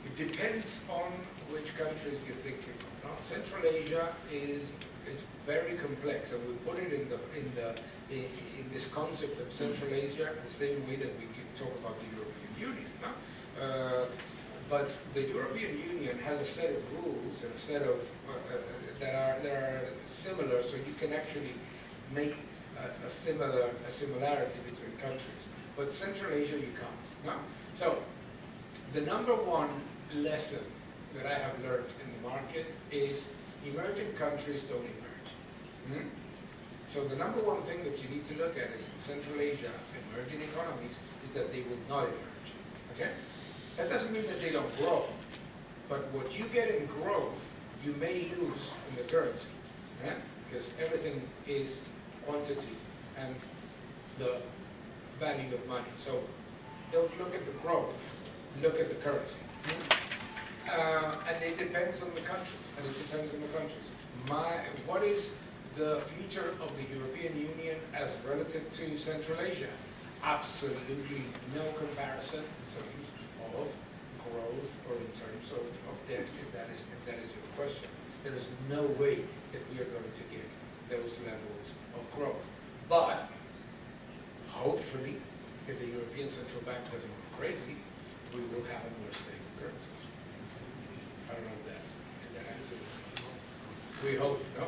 It depends on which countries you're thinking of. No? Central Asia is very complex, and we put it in this concept of Central Asia the same way that we can talk about the European Union. No? But the European Union has a set of rules and a set of that are similar, so you can actually make a similarity between countries. But Central Asia you can't. No? So the number one lesson that I have learned in the market is emerging countries don't emerge. So the number one thing that you need to look at is in Central Asia, emerging economies, is that they will not emerge. Okay? That doesn't mean that they don't grow, but what you get in growth, you may lose in the currency, because everything is quantity and the value of money. So don't look at the growth, look at the currency. And it depends on the countries, what is the future of the European Union as relative to Central Asia? Absolutely no comparison in terms of growth or in terms of debt, if that is your question. There is no way that we are going to get those levels of growth. But hopefully, if the European Central Bank doesn't go crazy, we will have a more stable currency. I don't know if that answers it. We hope, no?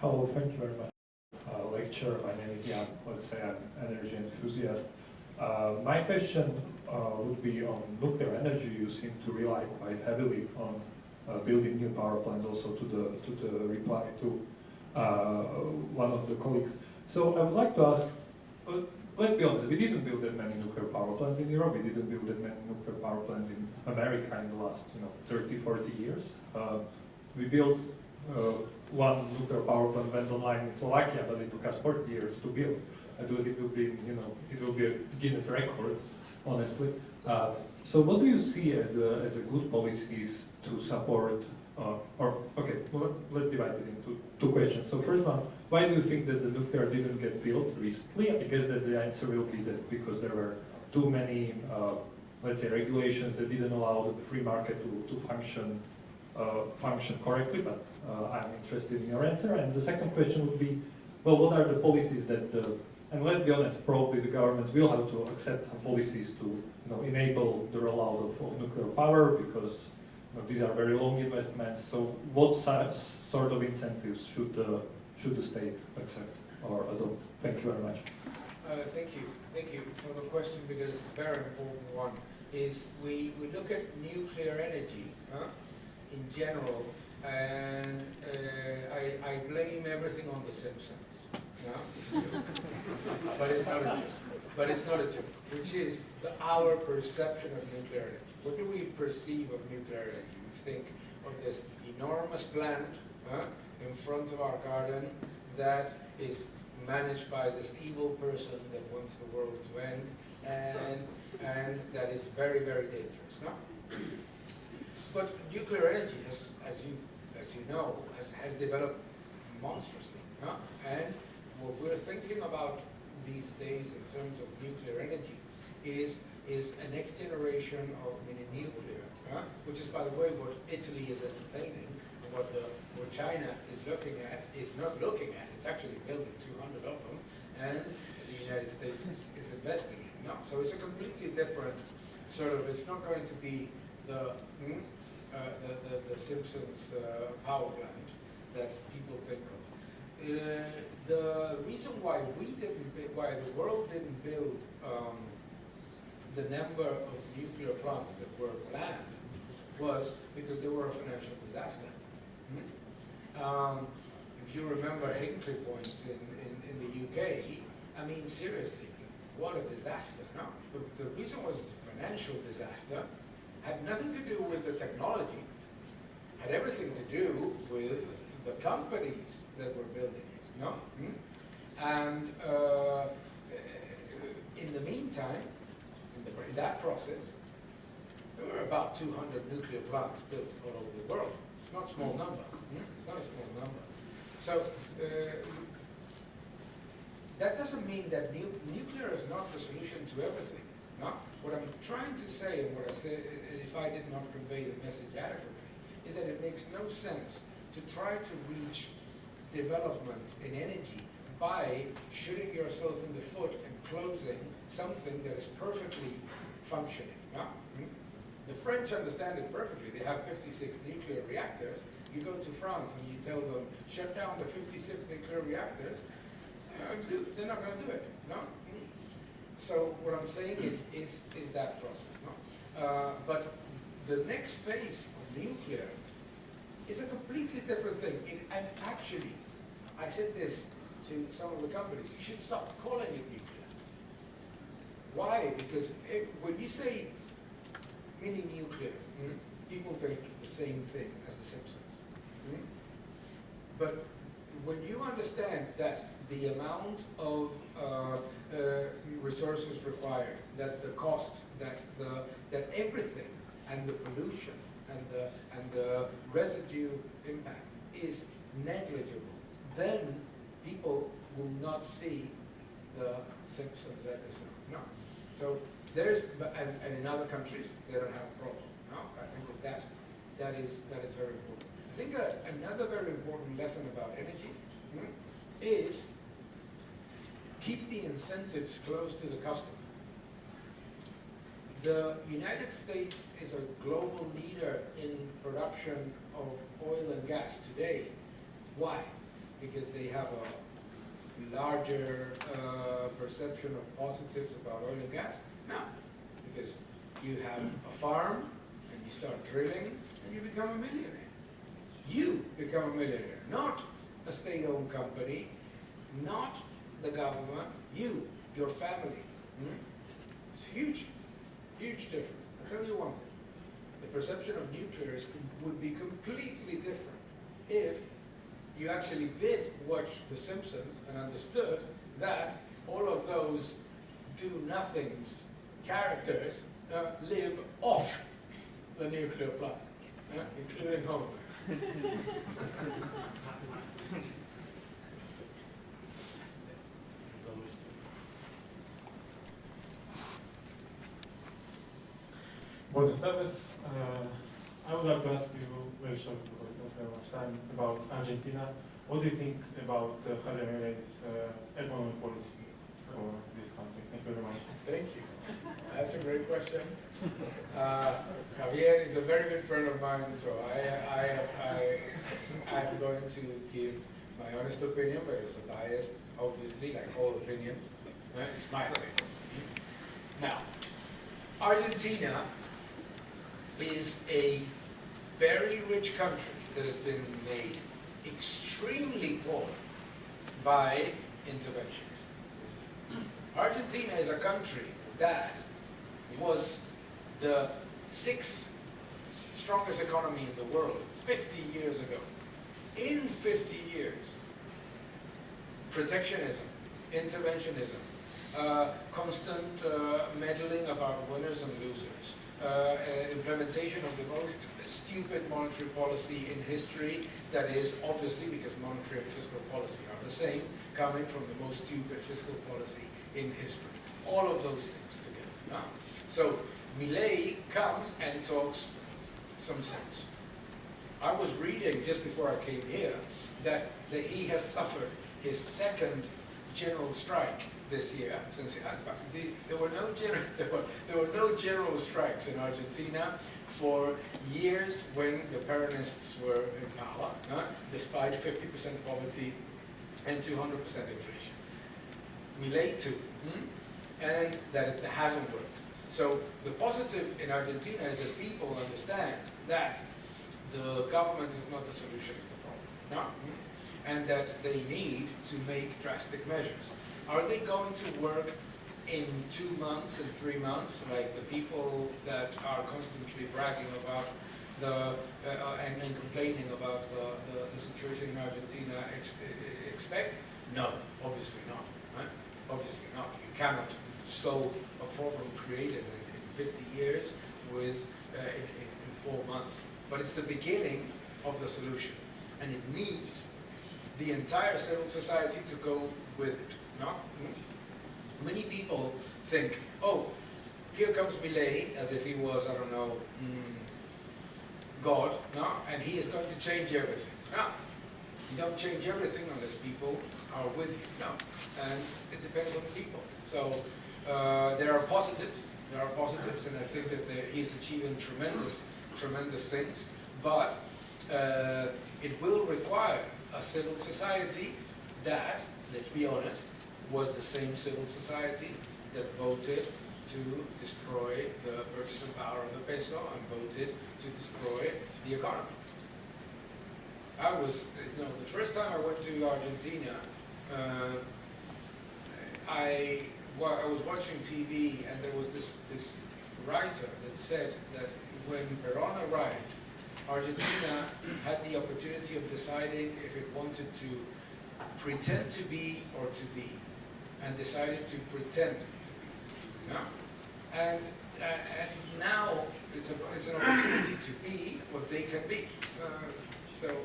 Hello, thank you very much. Lecture. My name is Jan. Let's say I'm an energy enthusiast. My question would be on nuclear energy. You seem to rely quite heavily on building new power plants. Also, to the reply to one of the colleagues. So I would like to ask. Let's be honest. We didn't build that many nuclear power plants in Europe. We didn't build that many nuclear power plants in America in the last 30, 40 years. We built. One nuclear power plant went online in Slovakia, but it took us 40 years to build. I believe it will be, it will be a Guinness record, honestly. So, what do you see as a good policies to support? Let's divide it into two questions. So, first one, why do you think that the nuclear didn't get built recently? I guess that the answer will be that because there were too many, let's say, regulations that didn't allow the free market to function correctly, but I'm interested in your answer. And the second question would be, well, what are the policies that, and let's be honest, probably the governments will have to accept some policies to enable the rollout of nuclear power, because these are very long investments. So what sort of incentives should the state accept or adopt? Thank you very much. Thank you for the question, because a very important one is we look at nuclear energy in general, and I blame everything on The Simpsons. No, it's a joke. But it's not a joke. Which is our perception of nuclear energy. What do we perceive of nuclear energy? We think of this enormous plant in front of our garden that is managed by this evil person that wants the world to end, and that is very, very dangerous. No? But nuclear energy, as you know, has developed monstrously. And what we're thinking about these days in terms of nuclear energy is a next generation of mini nuclear, which is, by the way, what Italy is entertaining, and what China is looking at is not looking at. It's actually building 200 of them, and the United States is investing in. No, so it's a completely different sort of. It's not going to be the Simpsons power plant that people think of. The reason why why the world didn't build the number of nuclear plants that were planned was because they were a financial disaster. If you remember Hinkley Point in the UK, I mean, seriously, what a disaster. No, the reason was a financial disaster, had nothing to do with the technology, had everything to do with the companies that were building it. No? And in the meantime, in that process, there were about 200 nuclear plants built all over the world. It's not a small number. It's not a small number. So that doesn't mean that nuclear is not the solution to everything. No? What I'm trying to say, and what I say, if I did not convey the message adequately, is that it makes no sense to try to reach development in energy by shooting yourself in the foot and closing something that is perfectly functioning. No? The French understand it perfectly. They have 56 nuclear reactors. You go to France and you tell them, shut down the 56 nuclear reactors, they're not going to do it. No? So what I'm saying is that process. No? But the next phase of nuclear is a completely different thing. And actually, I said this to some of the companies, you should stop calling it nuclear. Why? Because when you say mini nuclear, people think the same thing as the Simpsons. But when you understand that the amount of resources required, that the cost, that everything, and the pollution, and the residue impact is negligible, then people will not see the Simpsons episode. No. So there's, and in other countries, they don't have a problem. No, I think that is very important. I think another very important lesson about energy is keep the incentives close to the customer. The United States is a global leader in production of oil and gas today. Why? Because they have a larger perception of positives about oil and gas? No, because you have a farm and you start drilling and you become a millionaire. You become a millionaire, not a state-owned company, not the government, you, your family. It's huge, huge difference. I'll tell you one thing. The perception of nuclear would be completely different if you actually did watch The Simpsons and understood that all of those do-nothings characters live off the nuclear plant, including Homer. Buenas tardes. I would like to ask you, very short because we don't have much time, about Argentina. What do you think about Javier Milei's economic policy for this country? Thank you very much. Thank you. That's a great question. Javier is a very good friend of mine, so I'm going to give my honest opinion, but it's biased, obviously, like all opinions. It's my opinion. Now, Argentina is a very rich country that has been made extremely poor by interventions. Argentina is a country that was the 6th strongest economy in the world 50 years ago. In 50 years, protectionism, interventionism, constant meddling about winners and losers, implementation of the most stupid monetary policy in history, that is obviously, because monetary and fiscal policy are the same, coming from the most stupid fiscal policy in history. All of those things together. Now, so Milei comes and talks some sense. I was reading just before I came here that he has suffered his second general strike this year. Since there were no general strikes in Argentina for years when the Peronists were in power, despite 50% poverty and 200% inflation. Milei too, and that hasn't worked. So the positive in Argentina is that people understand that the government is not the solution, it's the problem. And that they need to make drastic measures. Are they going to work in 2 months and 3 months, like the people that are constantly bragging about and complaining about the situation in Argentina expect? No, obviously not. Right? Obviously not. You cannot solve a problem created in 50 years with in 4 months. But it's the beginning of the solution, and it needs the entire civil society to go with it. No? Many people think, oh, here comes Milei, as if he was, I don't know, God, no? And he is going to change everything. No, you don't change everything unless people are with you. No, and it depends on the people. So there are positives. There are positives, and I think that he's achieving tremendous things. But it will require a civil society that, let's be honest, was the same civil society that voted to destroy the purchasing power of the peso and voted to destroy the economy. I was, the first time I went to Argentina, I was watching TV, and there was this writer that said that when Perón arrived, Argentina had the opportunity of deciding if it wanted to pretend to be or to be, and decided to pretend to be. No? And now it's an opportunity to be what they can be. So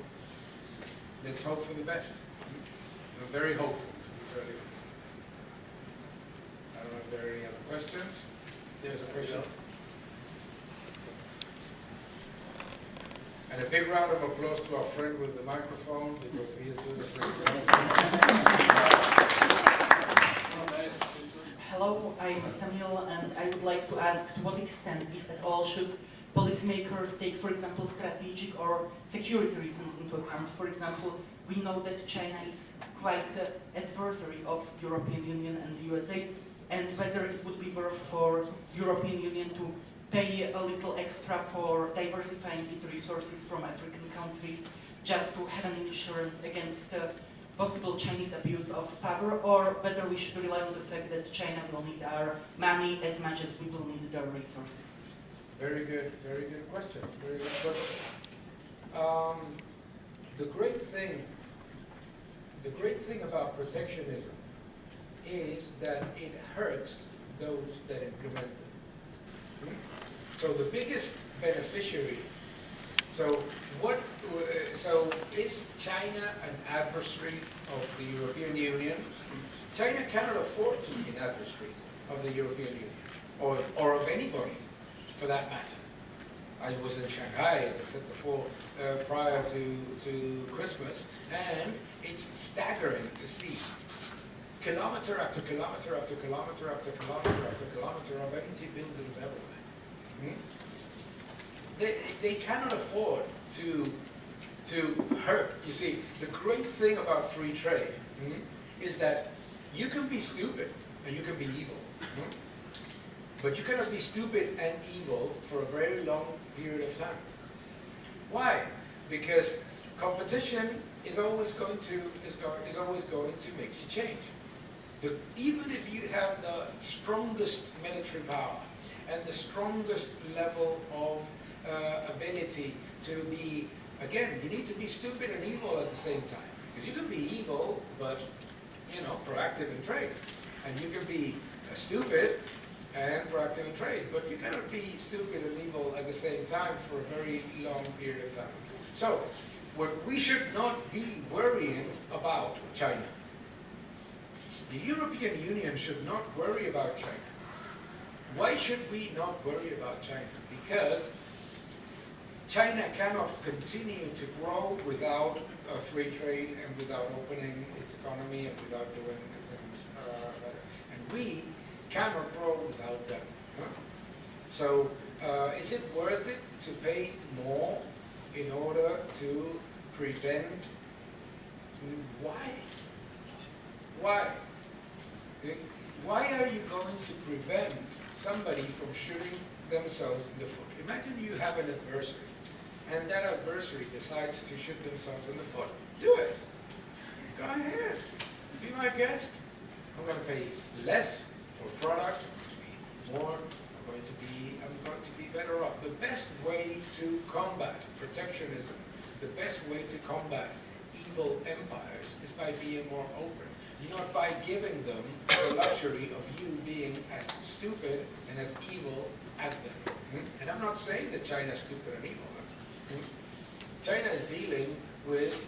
let's hope for the best. I'm very hopeful, to be fairly honest. I don't know if there are any other questions. There's a question. And a big round of applause to our friend with the microphone, because he is doing a great job. Hello, I'm Samuel, and I would like to ask to what extent, if at all, should policymakers take, for example, strategic or security reasons into account? For example, we know that China is quite the adversary of European Union and the USA, and whether it would be worth for European Union to pay a little extra for diversifying its resources from African countries, just to have an insurance against possible Chinese abuse of power, or whether we should rely on the fact that China will need our money as much as we will need their resources. Very good question. Very good question. The great thing about protectionism is that it hurts those that implement them. So the biggest beneficiary. So is China an adversary of the European Union? China cannot afford to be an adversary of the European Union, or of anybody, for that matter. I was in Shanghai, as I said before, prior to Christmas, and it's staggering to see kilometer after kilometer after kilometer after kilometer after kilometer of empty buildings everywhere. They cannot afford to hurt. You see, the great thing about free trade is that you can be stupid and you can be evil. But you cannot be stupid and evil for a very long period of time. Why? Because competition is always going to make you change. Even if you have the strongest military power and the strongest level of ability to be, again, you need to be stupid and evil at the same time. Because you can be evil, but, proactive in trade. And you can be stupid and proactive in trade. But you cannot be stupid and evil at the same time for a very long period of time. So, what we should not be worrying about China. The European Union should not worry about China. Why should we not worry about China? Because China cannot continue to grow without free trade and without opening its economy and without doing things better. And we cannot grow without them. Huh? So is it worth it to pay more in order to prevent? Why? Why? Why are you going to prevent somebody from shooting themselves in the foot? Imagine you have an adversary, and that adversary decides to shoot themselves in the foot. Do it. Go ahead. Be my guest. I'm going to pay less for product. I'm going to be better off. The best way to combat protectionism, the best way to combat evil empires is by being more open, not by giving them the luxury of you being as stupid and as evil as them. And I'm not saying that China is stupid and evil. China is dealing with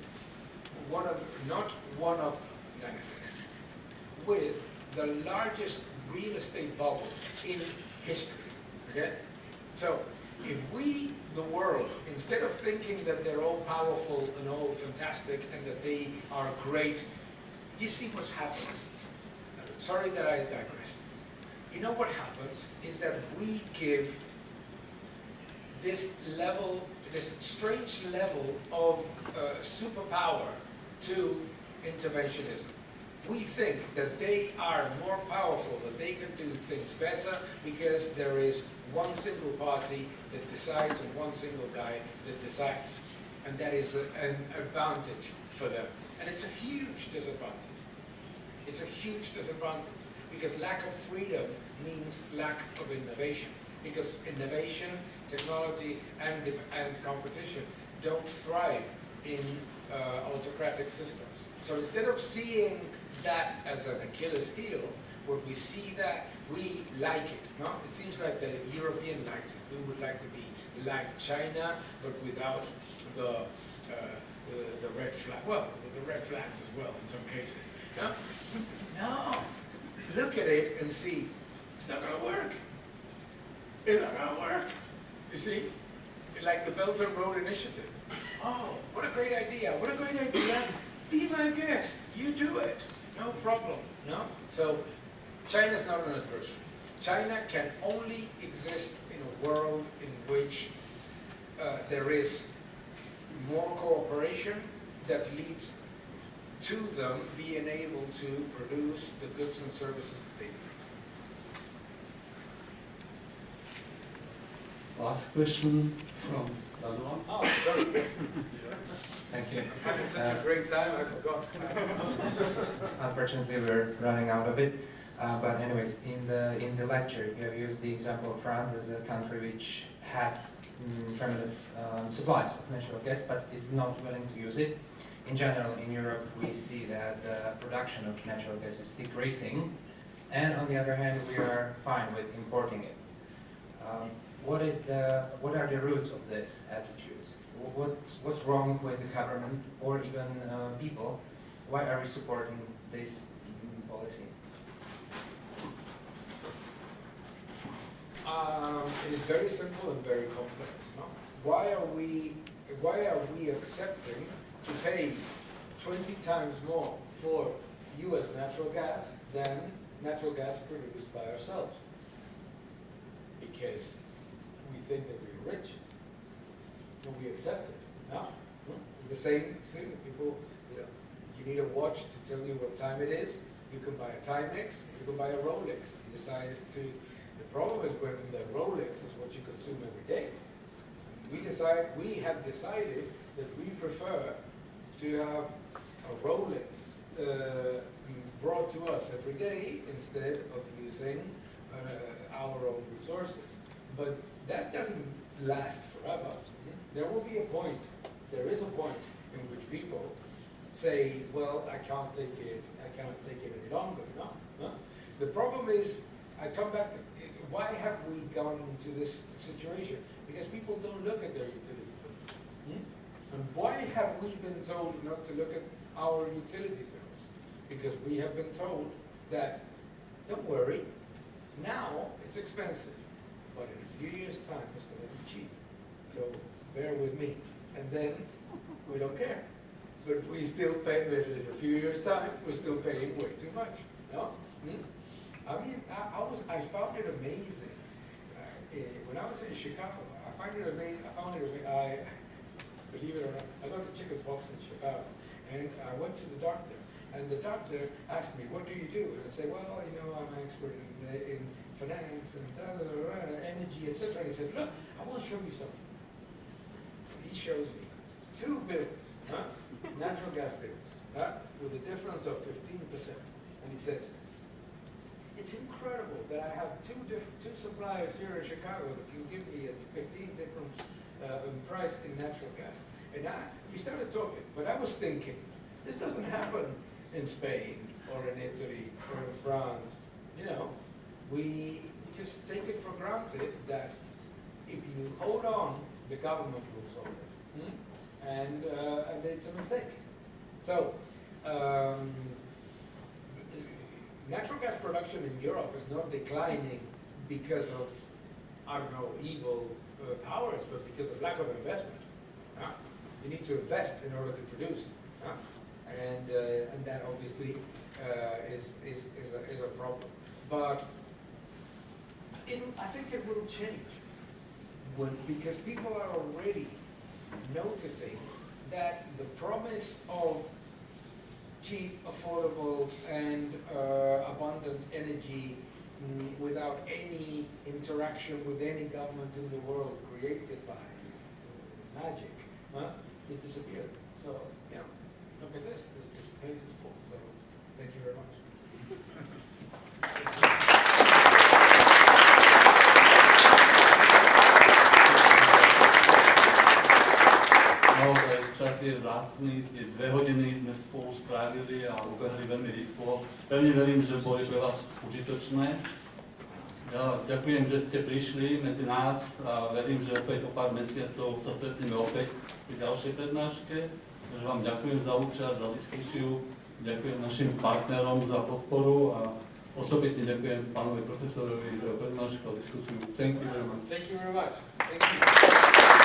with the largest real estate bubble in history. Okay? So if we, the world, instead of thinking that they're all powerful and all fantastic and that they are great, you see what happens. Sorry that I digress. You know what happens is that we give this strange level of superpower to interventionism. We think that they are more powerful, that they can do things better because there is one single party that decides and one single guy that decides. And that is an advantage for them. And it's a huge disadvantage. It's a huge disadvantage because lack of freedom means lack of innovation. Because innovation, technology, and competition don't thrive in autocratic systems. So instead of seeing that as an Achilles heel, when we see that, we like it. No? It seems like the European likes it. We would like to be like China, but without the red flag. Well, with the red flags as well in some cases. No? No. Look at it and see, it's not going to work. It's not going to work. You see? Like the Belt and Road Initiative. Oh, what a great idea. What a great idea. Be my guest. You do it. No problem. No? So China's not an adversary. China can only exist in a world in which there is more cooperation that leads to them being able to produce the goods and services that they need. Last question from Radovan. Oh, sorry. Thank you. Having such a great time, I forgot. Unfortunately, we're running out of it. But anyways, in the lecture, you have used the example of France as a country which has tremendous supplies of natural gas, but is not willing to use it. In general, in Europe, we see that the production of natural gas is decreasing, and on the other hand, we are fine with importing it. What are the roots of this attitude? What's wrong with the governments or even people? Why are we supporting this policy? It is very simple and very complex. No? Why are we accepting to pay 20 times more for U.S. natural gas than natural gas produced by ourselves? Because we think that we're rich. And we accept it. No? It's the same thing. People, you need a watch to tell you what time it is. You can buy a Timex, you can buy a Rolex. You decide to. The problem is when the Rolex is what you consume every day. We have decided that we prefer to have a Rolex brought to us every day instead of using our own resources. But that doesn't last forever. There will be a point, there is a point in which people say, well, I cannot take it any longer. No. The problem is I come back to, why have we gone into this situation? Because people don't look at their utility bills. And why have we been told not to look at our utility bills? Because we have been told that, don't worry, now it's expensive, but in a few years' time it's going to be cheap. So bear with me. And then we don't care. But we still pay, in a few years' time, we're still paying way too much. No? I mean, I found it amazing. When I was in Chicago, I found it amazing. Believe it or not, I got the chicken pox in Chicago, and I went to the doctor, and the doctor asked me, "What do you do?" And I said, "Well, you know, I'm an expert in finance and energy, etc." And he said, "Look, I want to show you something." And he shows me 2 bills, natural gas bills, with a difference of 15%, and he says, "It's incredible that I have two suppliers here in Chicago that can give me a 15 difference price in natural gas." And we started talking, but I was thinking, this doesn't happen in Spain or in Italy or in France. You know, we just take it for granted that if you hold on, the government will solve it, and it's a mistake. So. Natural gas production in Europe is not declining because of, I don't know, evil powers, but because of lack of investment. You need to invest in order to produce, and that obviously is a problem. But I think it will change because people are already noticing that the promise of cheap, affordable, and abundant energy without any interaction with any government in the world created by magic is disappearing. So, yeah, look at this. This place is full. So, thank you very much. Naozaj čas je vzácny, tie 2 hodiny sme spolu strávili a ubehli veľmi rýchlo. Pevne verím, že boli pre vás užitočné. Ja ďakujem, že ste prišli medzi nás a verím, že opäť o pár mesiacov sa stretneme opäť pri ďalšej prednáške. Takže vám ďakujem za účasť, za diskusiu, ďakujem našim partnerom za podporu a osobitne ďakujem pánovi profesorovi za prednášku a diskusiu. Thank you very much. Thank you very much. Thank you.